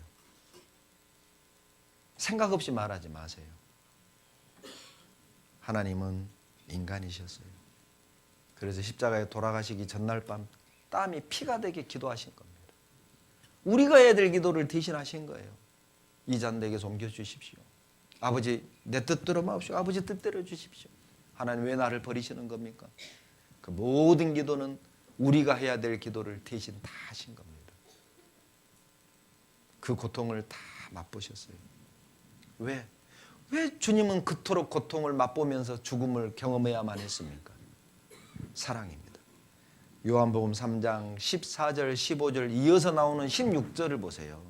생각 없이 말하지 마세요. 하나님은 인간이셨어요. 그래서 십자가에 돌아가시기 전날 밤 땀이 피가 되게 기도하신 겁니다. 우리가 해야 될 기도를 대신하신 거예요. 이 잔 내게 옮겨주십시오. 아버지, 내 뜻대로 마옵시오. 아버지 뜻대로 주십시오. 하나님 왜 나를 버리시는 겁니까? 그 모든 기도는 우리가 해야 될 기도를 대신 다 하신 겁니다. 그 고통을 다 맛보셨어요. 왜? 왜 주님은 그토록 고통을 맛보면서 죽음을 경험해야만 했습니까? 사랑입니다. 요한복음 3장 14절, 15절 이어서 나오는 16절을 보세요.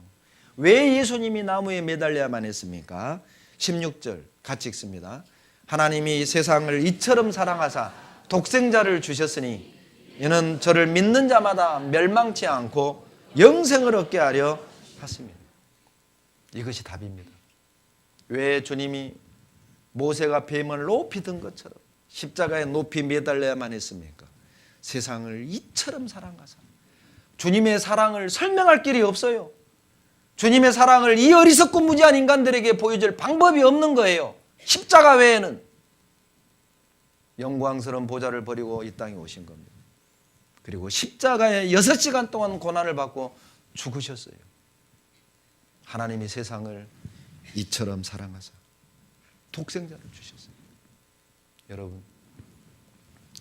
왜 예수님이 나무에 매달려야만 했습니까? 16절 같이 읽습니다. 하나님이 세상을 이처럼 사랑하사 독생자를 주셨으니 이는 저를 믿는 자마다 멸망치 않고 영생을 얻게 하려 하십니다. 이것이 답입니다. 왜 주님이 모세가 뱀을 높이 든 것처럼 십자가에 높이 매달려야만 했습니까? 세상을 이처럼 사랑하사. 주님의 사랑을 설명할 길이 없어요. 주님의 사랑을 이 어리석고 무지한 인간들에게 보여줄 방법이 없는 거예요. 십자가 외에는. 영광스러운 보좌를 버리고 이 땅에 오신 겁니다. 그리고 십자가에 6시간 동안 고난을 받고 죽으셨어요. 하나님이 세상을 이처럼 사랑하사 독생자를 주셨어요. 여러분,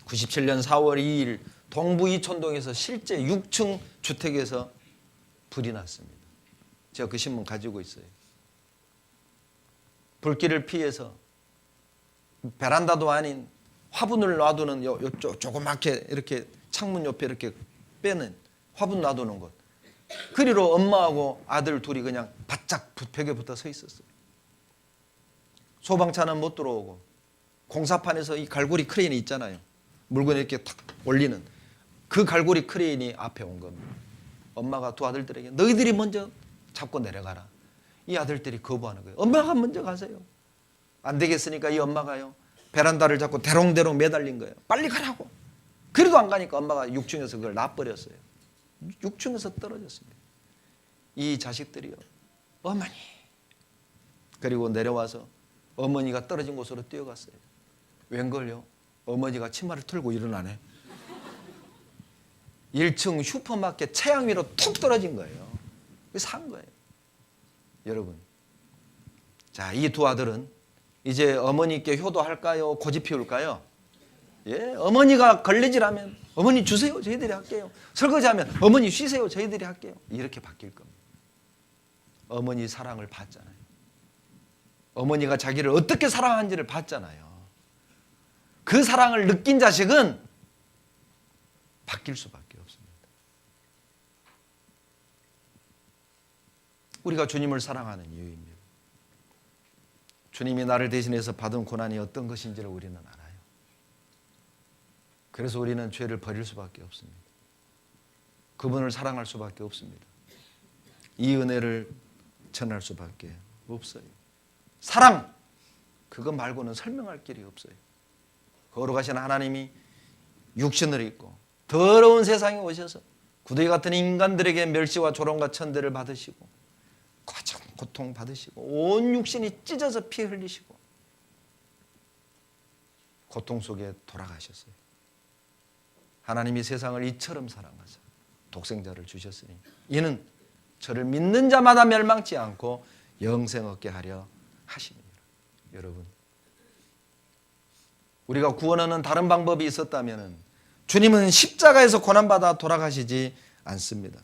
97년 4월 2일 동부 이촌동에서 실제 6층 주택에서 불이 났습니다. 제가 그 신문 가지고 있어요. 불길을 피해서 베란다도 아닌 화분을 놔두는 조그맣게 이렇게 창문 옆에 이렇게 빼는 화분 놔두는 곳. 그리로 엄마하고 아들 둘이 그냥 바짝 벽에 붙어 서 있었어요. 소방차는 못 들어오고 공사판에서 이 갈고리 크레인이 있잖아요. 물건 이렇게 탁 올리는 그 갈고리 크레인이 앞에 온 겁니다. 엄마가 두 아들들에게 너희들이 먼저 잡고 내려가라. 이 아들들이 거부하는 거예요. 엄마가 먼저 가세요. 안 되겠으니까 이 엄마가요. 베란다를 잡고 대롱대롱 매달린 거예요. 빨리 가라고. 그래도 안 가니까 엄마가 6층에서 그걸 놔버렸어요. 6층에서 떨어졌습니다. 이 자식들이요. 어머니. 그리고 내려와서 어머니가 떨어진 곳으로 뛰어갔어요. 웬걸요? 어머니가 치마를 틀고 일어나네. 1층 슈퍼마켓 채양 위로 툭 떨어진 거예요. 산 거예요. 여러분, 자, 이 두 아들은 이제 어머니께 효도할까요? 고집 피울까요? 예, 어머니가 걸레질하면 어머니 주세요, 저희들이 할게요. 설거지하면 어머니 쉬세요, 저희들이 할게요. 이렇게 바뀔 겁니다. 어머니 사랑을 봤잖아요. 어머니가 자기를 어떻게 사랑하는지를 봤잖아요. 그 사랑을 느낀 자식은 바뀔 수밖에 없습니다. 우리가 주님을 사랑하는 이유입니다. 주님이 나를 대신해서 받은 고난이 어떤 것인지를 우리는 알아요. 그래서 우리는 죄를 버릴 수밖에 없습니다. 그분을 사랑할 수밖에 없습니다. 이 은혜를 전할 수밖에 없어요. 사랑, 그거 말고는 설명할 길이 없어요. 거룩하신 하나님이 육신을 입고 더러운 세상에 오셔서 구더기 같은 인간들에게 멸시와 조롱과 천대를 받으시고 고통 받으시고 온 육신이 찢어져 피 흘리시고 고통 속에 돌아가셨어요. 하나님이 세상을 이처럼 사랑하사 독생자를 주셨으니 이는 저를 믿는 자마다 멸망치 않고 영생 얻게 하려 하십니다. 여러분, 우리가 구원하는 다른 방법이 있었다면 주님은 십자가에서 고난받아 돌아가시지 않습니다.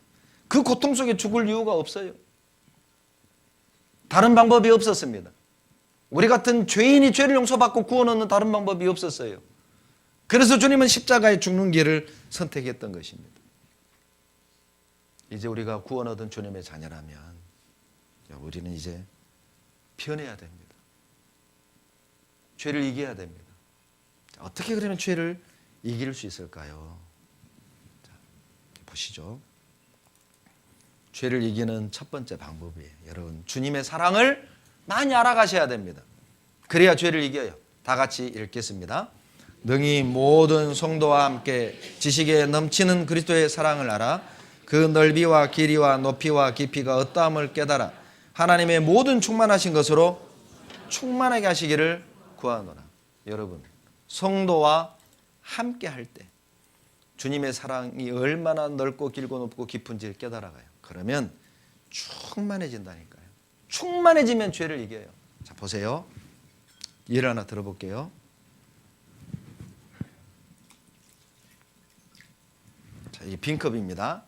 그 고통 속에 죽을 이유가 없어요. 다른 방법이 없었습니다. 우리 같은 죄인이 죄를 용서받고 구원 얻는 다른 방법이 없었어요. 그래서 주님은 십자가에 죽는 길을 선택했던 것입니다. 이제 우리가 구원 얻은 주님의 자녀라면 우리는 이제 변해야 됩니다. 죄를 이겨야 됩니다. 어떻게 그러면 죄를 이길 수 있을까요? 자, 보시죠. 죄를 이기는 첫 번째 방법이에요. 여러분, 주님의 사랑을 많이 알아가셔야 됩니다. 그래야 죄를 이겨요. 다 같이 읽겠습니다. 능히 모든 성도와 함께 지식에 넘치는 그리스도의 사랑을 알아 그 넓이와 길이와 높이와 깊이가 어떠함을 깨달아 하나님의 모든 충만하신 것으로 충만하게 하시기를 구하노라. 여러분, 성도와 함께 할 때 주님의 사랑이 얼마나 넓고 길고 높고 깊은지를 깨달아가요. 그러면 충만해진다니까요. 충만해지면 죄를 이겨요. 자, 보세요. 예를 하나 들어볼게요. 자, 이 빈컵입니다.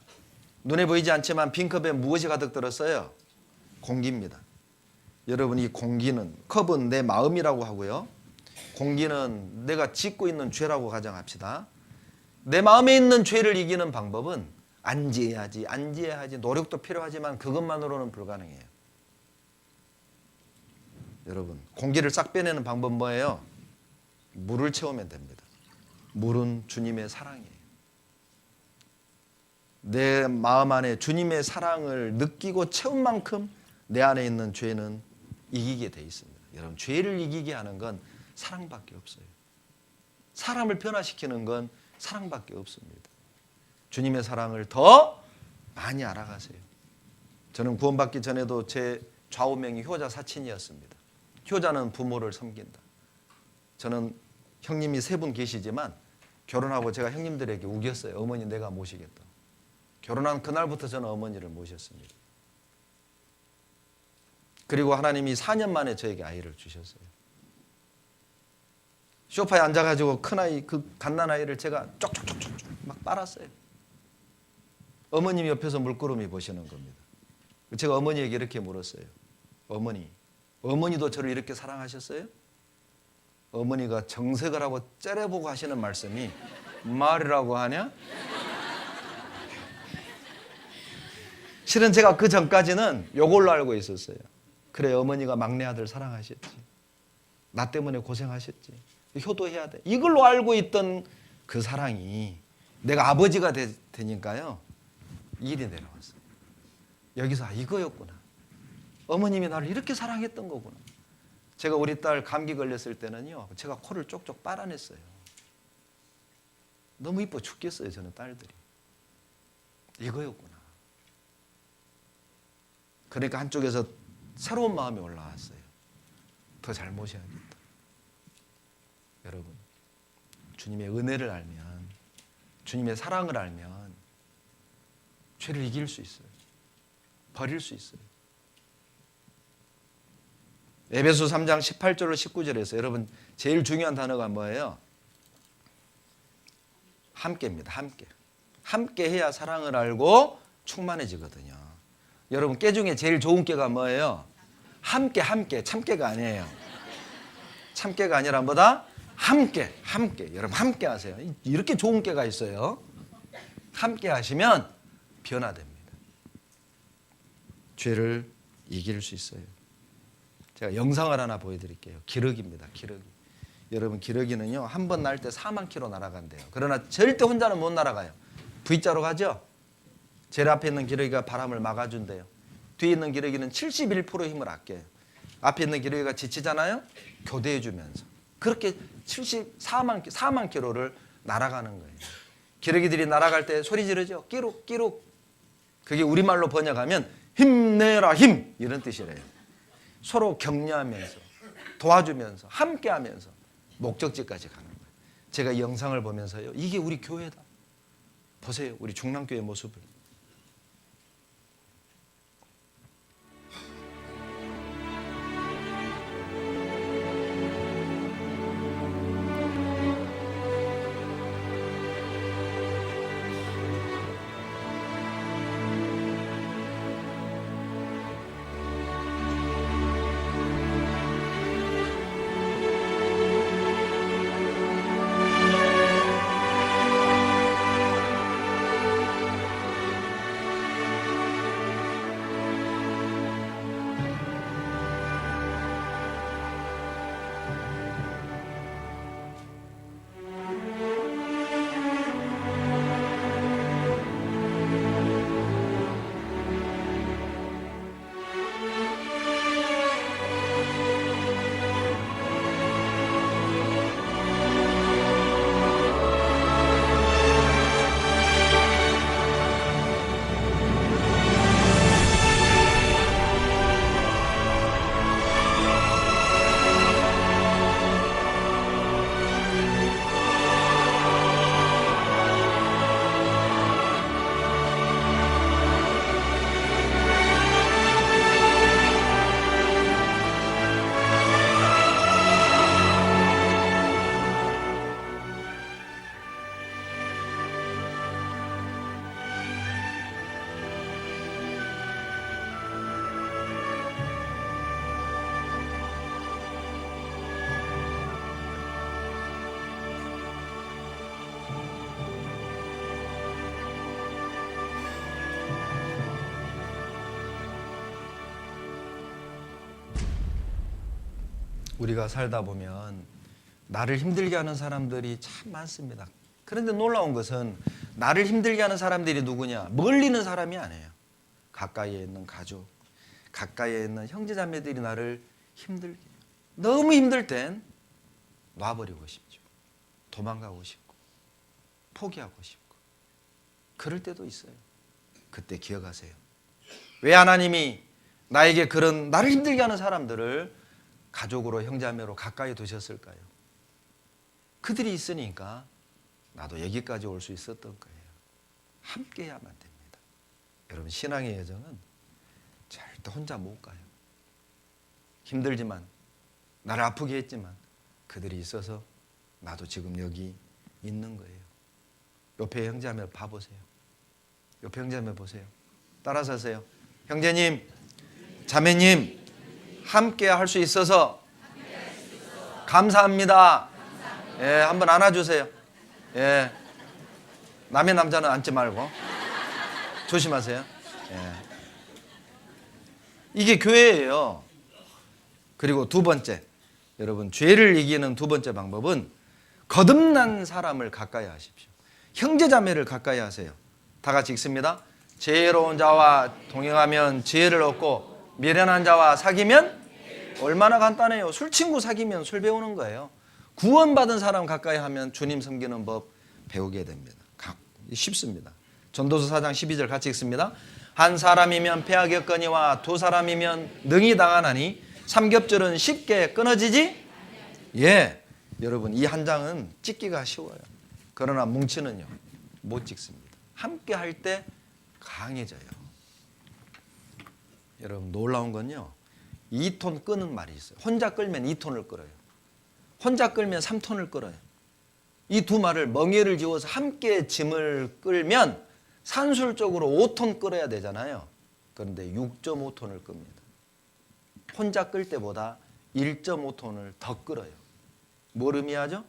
눈에 보이지 않지만 빈컵에 무엇이 가득 들었어요? 공기입니다. 여러분, 이 공기는, 컵은 내 마음이라고 하고요. 공기는 내가 짓고 있는 죄라고 가정합시다. 내 마음에 있는 죄를 이기는 방법은 안지해야지, 노력도 필요하지만 그것만으로는 불가능해요. 여러분, 공기를 싹 빼내는 방법 뭐예요? 물을 채우면 됩니다. 물은 주님의 사랑이에요. 내 마음 안에 주님의 사랑을 느끼고 채운 만큼 내 안에 있는 죄는 이기게 돼 있습니다. 여러분, 죄를 이기게 하는 건 사랑밖에 없어요. 사람을 변화시키는 건 사랑밖에 없습니다. 주님의 사랑을 더 많이 알아가세요. 저는 구원받기 전에도 제 좌우명이 효자 사친이었습니다. 효자는 부모를 섬긴다. 저는 형님이 3분 계시지만 결혼하고 제가 형님들에게 우겼어요. 어머니 내가 모시겠다. 결혼한 그날부터 저는 어머니를 모셨습니다. 그리고 하나님이 4년 만에 저에게 아이를 주셨어요. 소파에 앉아가지고 큰아이, 그 갓난아이를 제가 쪽쪽쪽쪽 막 빨았어요. 어머님이 옆에서 물끄러미 보시는 겁니다. 제가 어머니에게 이렇게 물었어요. 어머니도 저를 이렇게 사랑하셨어요? 어머니가 정색을 하고 째려보고 하시는 말씀이 말이라고 하냐? 실은 제가 그 전까지는 요걸로 알고 있었어요. 그래, 어머니가 막내 아들 사랑하셨지. 나 때문에 고생하셨지. 효도해야 돼. 이걸로 알고 있던 그 사랑이 내가 아버지가 되니까요. 일이 내려왔어요. 여기서 이거였구나. 어머님이 나를 이렇게 사랑했던 거구나. 제가 우리 딸 감기 걸렸을 때는요. 제가 코를 쪽쪽 빨아냈어요. 너무 이뻐 죽겠어요. 저는 딸들이. 이거였구나. 그러니까 한쪽에서 새로운 마음이 올라왔어요. 더 잘 모셔야겠다. 여러분, 주님의 은혜를 알면, 주님의 사랑을 알면 죄를 이길 수 있어요. 버릴 수 있어요. 에베소 3장 18절로 19절에서 여러분 제일 중요한 단어가 뭐예요? 함께입니다. 함께. 함께 해야 사랑을 알고 충만해지거든요. 여러분, 깨 중에 제일 좋은 깨가 뭐예요? 함께. 참깨가 아니에요. 참깨가 아니라 뭐다? 함께. 여러분, 함께 하세요. 이렇게 좋은 깨가 있어요. 함께 하시면 변화됩니다. 죄를 이길 수 있어요. 제가 영상을 하나 보여드릴게요. 기러기입니다. 기러기. 여러분, 기러기는요, 한 번 날 때 4만 킬로 날아간대요. 그러나 절대 혼자는 못 날아가요. V자로 가죠? 제일 앞에 있는 기러기가 바람을 막아준대요. 뒤에 있는 기러기는 71% 힘을 아껴요. 앞에 있는 기러기가 지치잖아요? 교대해주면서. 그렇게 4만 킬로를 날아가는 거예요. 기러기들이 날아갈 때 소리 지르죠? 끼룩. 그게 우리말로 번역하면 힘내라 힘 이런 뜻이래요. 서로 격려하면서 도와주면서 함께하면서 목적지까지 가는 거예요. 제가 이 영상을 보면서요, 이게 우리 교회다. 보세요, 우리 중랑교회 모습을. 우리가 살다 보면 나를 힘들게 하는 사람들이 참 많습니다. 그런데 놀라운 것은 나를 힘들게 하는 사람들이 누구냐? 멀리 있는 사람이 아니에요. 가까이에 있는 가족, 가까이에 있는 형제자매들이 나를 힘들게 해요. 너무 힘들 땐 놔버리고 싶죠. 도망가고 싶고 포기하고 싶고 그럴 때도 있어요. 그때 기억하세요. 왜 하나님이 나에게 그런 나를 힘들게 하는 사람들을 가족으로 형제자매로 가까이 두셨을까요? 그들이 있으니까 나도 여기까지 올 수 있었던 거예요. 함께해야만 됩니다. 여러분, 신앙의 여정은 절대 혼자 못 가요. 힘들지만 나를 아프게 했지만 그들이 있어서 나도 지금 여기 있는 거예요. 옆에 형제자매 봐보세요. 옆에 형제자매 보세요. 따라서 하세요. 형제님, 자매님, 함께 할 수 있어서 감사합니다. 예, 한번 안아주세요. 예, 남의 남자는 앉지 말고 조심하세요. 예. 이게 교회예요. 그리고 두 번째, 여러분, 죄를 이기는 두 번째 방법은 거듭난 사람을 가까이 하십시오. 형제자매를 가까이 하세요. 다 같이 읽습니다. 지혜로운 자와 동행하면 지혜를 얻고 미련한 자와 사귀면 얼마나 간단해요. 술 친구 사귀면 술 배우는 거예요. 구원받은 사람 가까이 하면 주님 섬기는 법 배우게 됩니다. 쉽습니다. 전도서 4장 12절 같이 읽습니다. 한 사람이면 패하겠거니와 두 사람이면 능히 당하나니 삼겹줄은 쉽게 끊어지지? 예, 여러분, 이 한 장은 찢기가 쉬워요. 그러나 뭉치는요 못 찍습니다. 함께 할 때 강해져요. 여러분, 놀라운 건요, 2톤 끄는 말이 있어요. 혼자 끌면 2톤을 끌어요. 혼자 끌면 3톤을 끌어요. 이 두 말을 멍에를 지어서 함께 짐을 끌면 산술적으로 5톤 끌어야 되잖아요. 그런데 6.5톤을 끕니다. 혼자 끌 때보다 1.5톤을 더 끌어요. 뭘 의미하죠?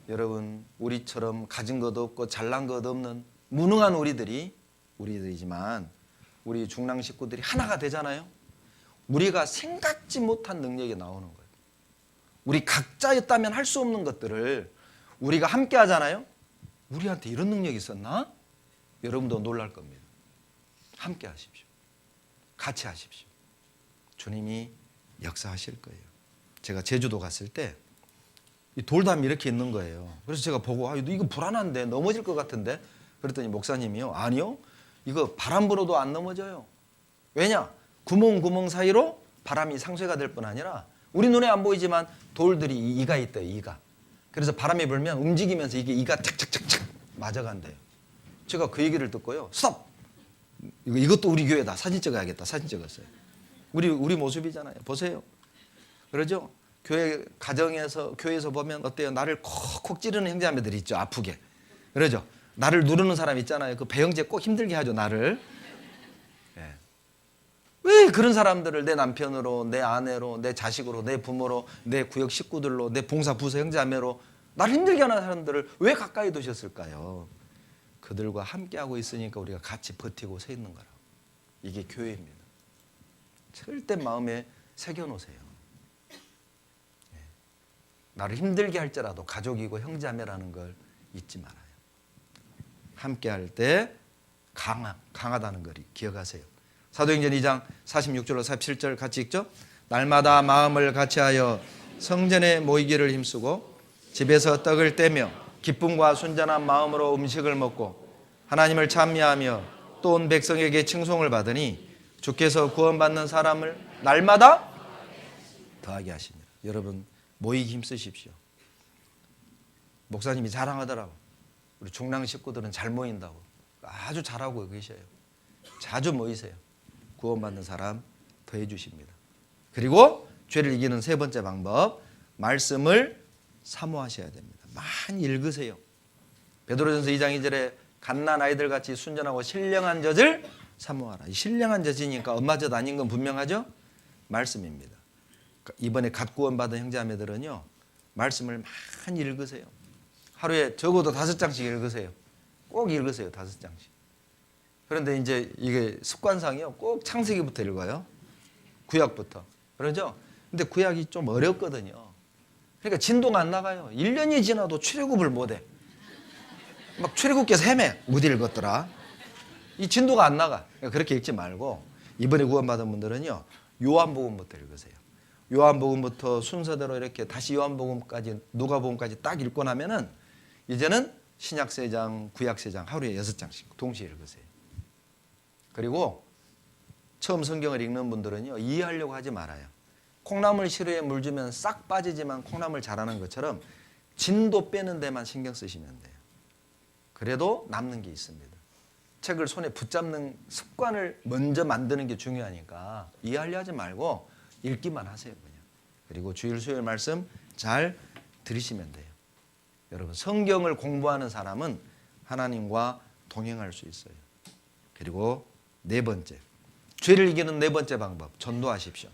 여러분, 우리처럼 가진 것도 없고 잘난 것 없는 무능한 우리들이지만 우리 중랑 식구들이 하나가 되잖아요. 우리가 생각지 못한 능력이 나오는 거예요. 우리 각자였다면 할 수 없는 것들을 우리가 함께 하잖아요. 우리한테 이런 능력이 있었나? 여러분도 놀랄 겁니다. 함께 하십시오. 같이 하십시오. 주님이 역사하실 거예요. 제가 제주도 갔을 때 이 돌담이 이렇게 있는 거예요. 그래서 제가 보고 이거 불안한데 넘어질 것 같은데, 그랬더니 목사님이요, 아니요, 이거 바람 불어도 안 넘어져요. 왜냐? 구멍 사이로 바람이 상쇄가 될 뿐 아니라 우리 눈에 안 보이지만 돌들이 이가 있대요. 이가. 그래서 바람이 불면 움직이면서 이게 이가 착착착착 맞아간대요. 제가 그 얘기를 듣고요. 스톱! 이것도 우리 교회다. 사진 찍어야겠다. 사진 찍었어요. 우리 모습이잖아요. 보세요. 그러죠? 교회 가정에서 교회에서 보면 어때요? 나를 콕콕 찌르는 형제자매들이 있죠. 아프게. 그러죠? 나를 누르는 사람 있잖아요. 그 배영재 꼭 힘들게 하죠. 나를. 예. 왜 그런 사람들을 내 남편으로, 내 아내로, 내 자식으로, 내 부모로, 내 구역 식구들로, 내 봉사 부서 형제자매로 나를 힘들게 하는 사람들을 왜 가까이 두셨을까요? 그들과 함께하고 있으니까 우리가 같이 버티고 서 있는 거라고. 이게 교회입니다. 절대 마음에 새겨놓으세요. 나를 힘들게 할지라도 가족이고 형제자매라는 걸 잊지 말아요. 함께할 때 강하다는 걸 기억하세요. 사도행전 2장 46절로 47절 같이 읽죠. 날마다 마음을 같이하여 성전에 모이기를 힘쓰고 집에서 떡을 떼며 기쁨과 순전한 마음으로 음식을 먹고 하나님을 찬미하며 또 온 백성에게 칭송을 받으니 주께서 구원받는 사람을 날마다 더하게 하십니다. 여러분 모이기 힘쓰십시오. 목사님이 자랑하더라고. 우리 중랑 식구들은 잘 모인다고. 아주 잘하고 계셔요. 자주 모이세요. 구원받는 사람 더해 주십니다. 그리고 죄를 이기는 세 번째 방법, 말씀을 사모하셔야 됩니다. 많이 읽으세요. 베드로전서 2장 2절에 갓난 아이들같이 순전하고 신령한 젖을 사모하라. 이 신령한 젖이니까 엄마 젖 아닌 건 분명하죠? 말씀입니다. 이번에 갓 구원받은 형제자매들은요, 말씀을 많이 읽으세요. 하루에 적어도 5장씩 읽으세요. 꼭 읽으세요. 5장씩. 그런데 이제 이게 습관상이요, 꼭 창세기부터 읽어요. 구약부터. 그러죠? 근데 구약이 좀 어렵거든요. 그러니까 진도가 안 나가요. 1년이 지나도 출애굽을 못해. 막 출애굽께서 헤매. 못 읽었더라. 이 진도가 안 나가. 그러니까 그렇게 읽지 말고 이번에 구원받은 분들은요, 요한복음부터 읽으세요. 요한복음부터 순서대로 이렇게 다시 요한복음까지 누가복음까지 딱 읽고 나면은 이제는 신약 3장, 구약 3장 하루에 6장씩 동시에 읽으세요. 그리고 처음 성경을 읽는 분들은요, 이해하려고 하지 말아요. 콩나물 시루에 물 주면 싹 빠지지만 콩나물 자라는 것처럼 진도 빼는 데만 신경 쓰시면 돼요. 그래도 남는 게 있습니다. 책을 손에 붙잡는 습관을 먼저 만드는 게 중요하니까 이해하려 하지 말고 읽기만 하세요. 그냥. 그리고 주일 수요일 말씀 잘 들으시면 돼요. 여러분, 성경을 공부하는 사람은 하나님과 동행할 수 있어요. 그리고 네 번째, 죄를 이기는 네 번째 방법, 전도하십시오.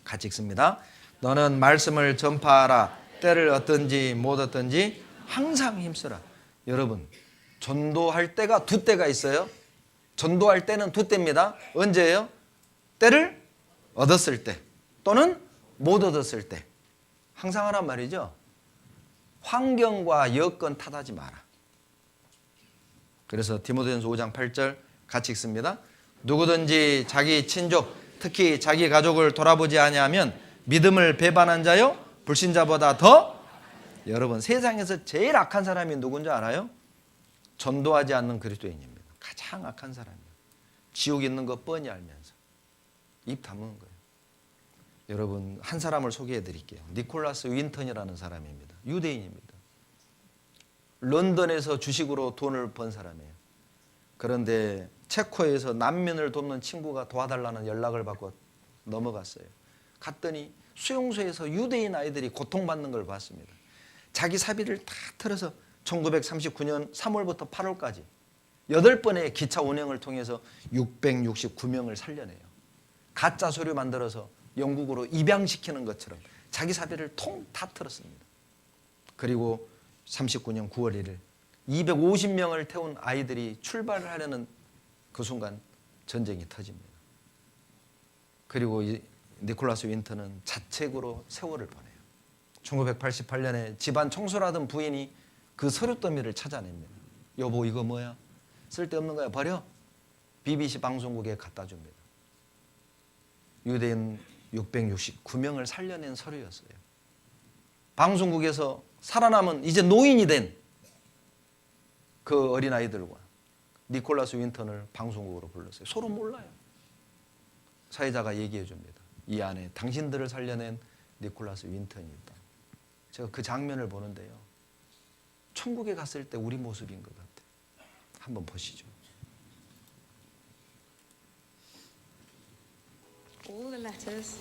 같이 읽습니다. 너는 말씀을 전파하라. 때를 얻든지 못 얻든지 항상 힘쓰라. 여러분, 전도할 때가 두 때가 있어요. 전도할 때는 두 때입니다. 언제예요? 때를 얻었을 때 또는 못 얻었을 때. 항상 하란 말이죠. 환경과 여건 탓하지 마라. 그래서 디모데전서 5장 8절 같이 읽습니다. 누구든지 자기 친족, 특히 자기 가족을 돌아보지 아니하면 믿음을 배반한 자요 불신자보다 더. 여러분, 세상에서 제일 악한 사람이 누군지 알아요? 전도하지 않는 그리스도인입니다. 가장 악한 사람이에요. 지옥 있는 거 뻔히 알면서 입 다무는 거예요. 여러분, 한 사람을 소개해 드릴게요. 니콜라스 윈턴이라는 사람입니다. 유대인입니다. 런던에서 주식으로 돈을 번 사람이에요. 그런데 체코에서 난민을 돕는 친구가 도와달라는 연락을 받고 넘어갔어요. 갔더니 수용소에서 유대인 아이들이 고통받는 걸 봤습니다. 자기 사비를 다 털어서 1939년 3월부터 8월까지 8번의 기차 운행을 통해서 669명을 살려내요. 가짜 서류 만들어서 영국으로 입양시키는 것처럼 자기 사비를 통 다 털었습니다. 그리고 39년 9월 1일 250명을 태운 아이들이 출발을 하려는 그 순간 전쟁이 터집니다. 그리고 니콜라스 윈턴은 자책으로 세월을 보내요. 1988년에 집안 청소를 하던 부인이 그 서류 더미를 찾아냅니다. 여보, 이거 뭐야? 쓸데없는 거야. 버려. BBC 방송국에 갖다 줍니다. 유대인 669명을 살려낸 서류였어요. 방송국에서 살아남은 이제 노인이 된 그 어린아이들과 니콜라스 윈턴을 방송국으로 불렀어요. 서로 몰라요. 사회자가 얘기해 줍니다. 이 안에 당신들을 살려낸 니콜라스 윈턴이 있다. 제가 그 장면을 보는데요, 천국에 갔을 때 우리 모습인 것 같아요. 한번 보시죠. All the letters.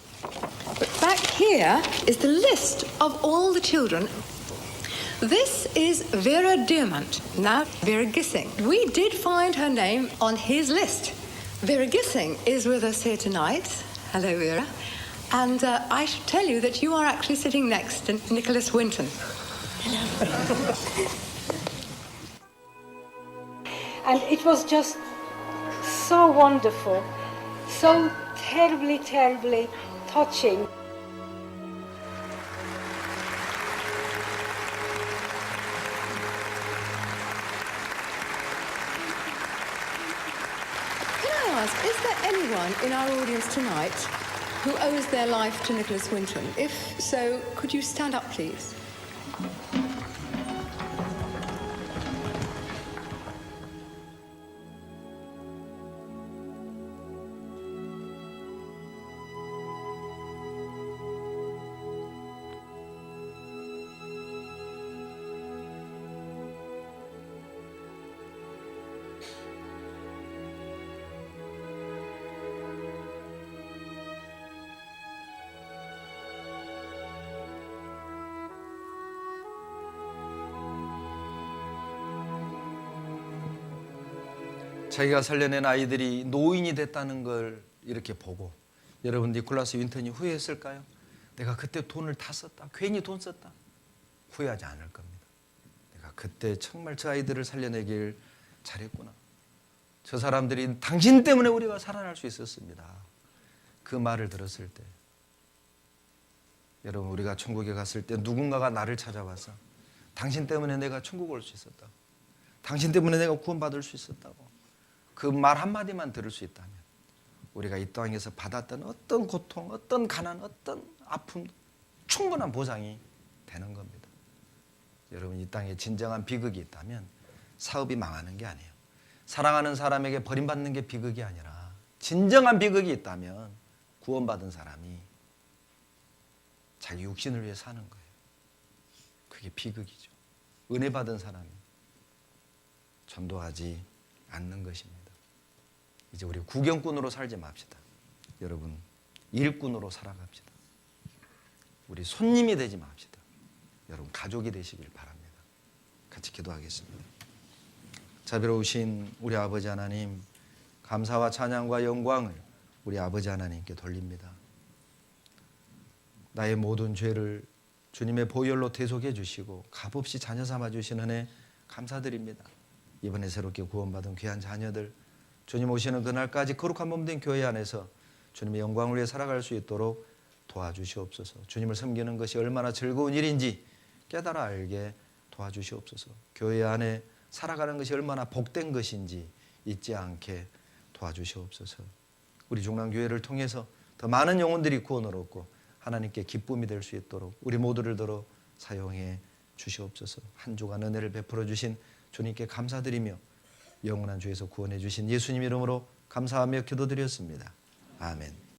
But back here is the list of all the children. This is Vera Diamant, now Vera Gissing. We did find her name on his list. Vera Gissing is with us here tonight. Hello, Vera. And I should tell you that you are actually sitting next to Nicholas Winton. And it was just so wonderful, so terribly, terribly touching. Can I ask, is there anyone in our audience tonight who owes their life to Nicholas Winton? If so, could you stand up, please? 자기가 살려낸 아이들이 노인이 됐다는 걸 이렇게 보고, 여러분 니콜라스 윈턴이 후회했을까요? 내가 그때 돈을 다 썼다, 괜히 돈 썼다. 후회하지 않을 겁니다. 내가 그때 정말 저 아이들을 살려내길 잘했구나. 저 사람들이 당신 때문에 우리가 살아날 수 있었습니다. 그 말을 들었을 때, 여러분 우리가 천국에 갔을 때 누군가가 나를 찾아와서 당신 때문에 내가 천국 올 수 있었다, 당신 때문에 내가 구원받을 수 있었다고, 그 말 한마디만 들을 수 있다면 우리가 이 땅에서 받았던 어떤 고통, 어떤 가난, 어떤 아픔 충분한 보상이 되는 겁니다. 여러분 이 땅에 진정한 비극이 있다면 사업이 망하는 게 아니에요. 사랑하는 사람에게 버림받는 게 비극이 아니라, 진정한 비극이 있다면 구원받은 사람이 자기 육신을 위해 사는 거예요. 그게 비극이죠. 은혜 받은 사람이 전도하지 않는 것입니다. 이제 우리 구경꾼으로 살지 맙시다. 여러분 일꾼으로 살아갑시다. 우리 손님이 되지 맙시다. 여러분 가족이 되시길 바랍니다. 같이 기도하겠습니다. 자비로우신 우리 아버지 하나님, 감사와 찬양과 영광을 우리 아버지 하나님께 돌립니다. 나의 모든 죄를 주님의 보혈로 대속해 주시고 값없이 자녀 삼아 주신 은혜 감사드립니다. 이번에 새롭게 구원받은 귀한 자녀들, 주님 오시는 그날까지 거룩한 몸된 교회 안에서 주님의 영광을 위해 살아갈 수 있도록 도와주시옵소서. 주님을 섬기는 것이 얼마나 즐거운 일인지 깨달아 알게 도와주시옵소서. 교회 안에 살아가는 것이 얼마나 복된 것인지 잊지 않게 도와주시옵소서. 우리 중랑교회를 통해서 더 많은 영혼들이 구원을 얻고 하나님께 기쁨이 될 수 있도록 우리 모두를 더러 사용해 주시옵소서. 한 주간 은혜를 베풀어 주신 주님께 감사드리며 영원한 주에서 구원해 주신 예수님 이름으로 감사하며 기도드렸습니다. 아멘.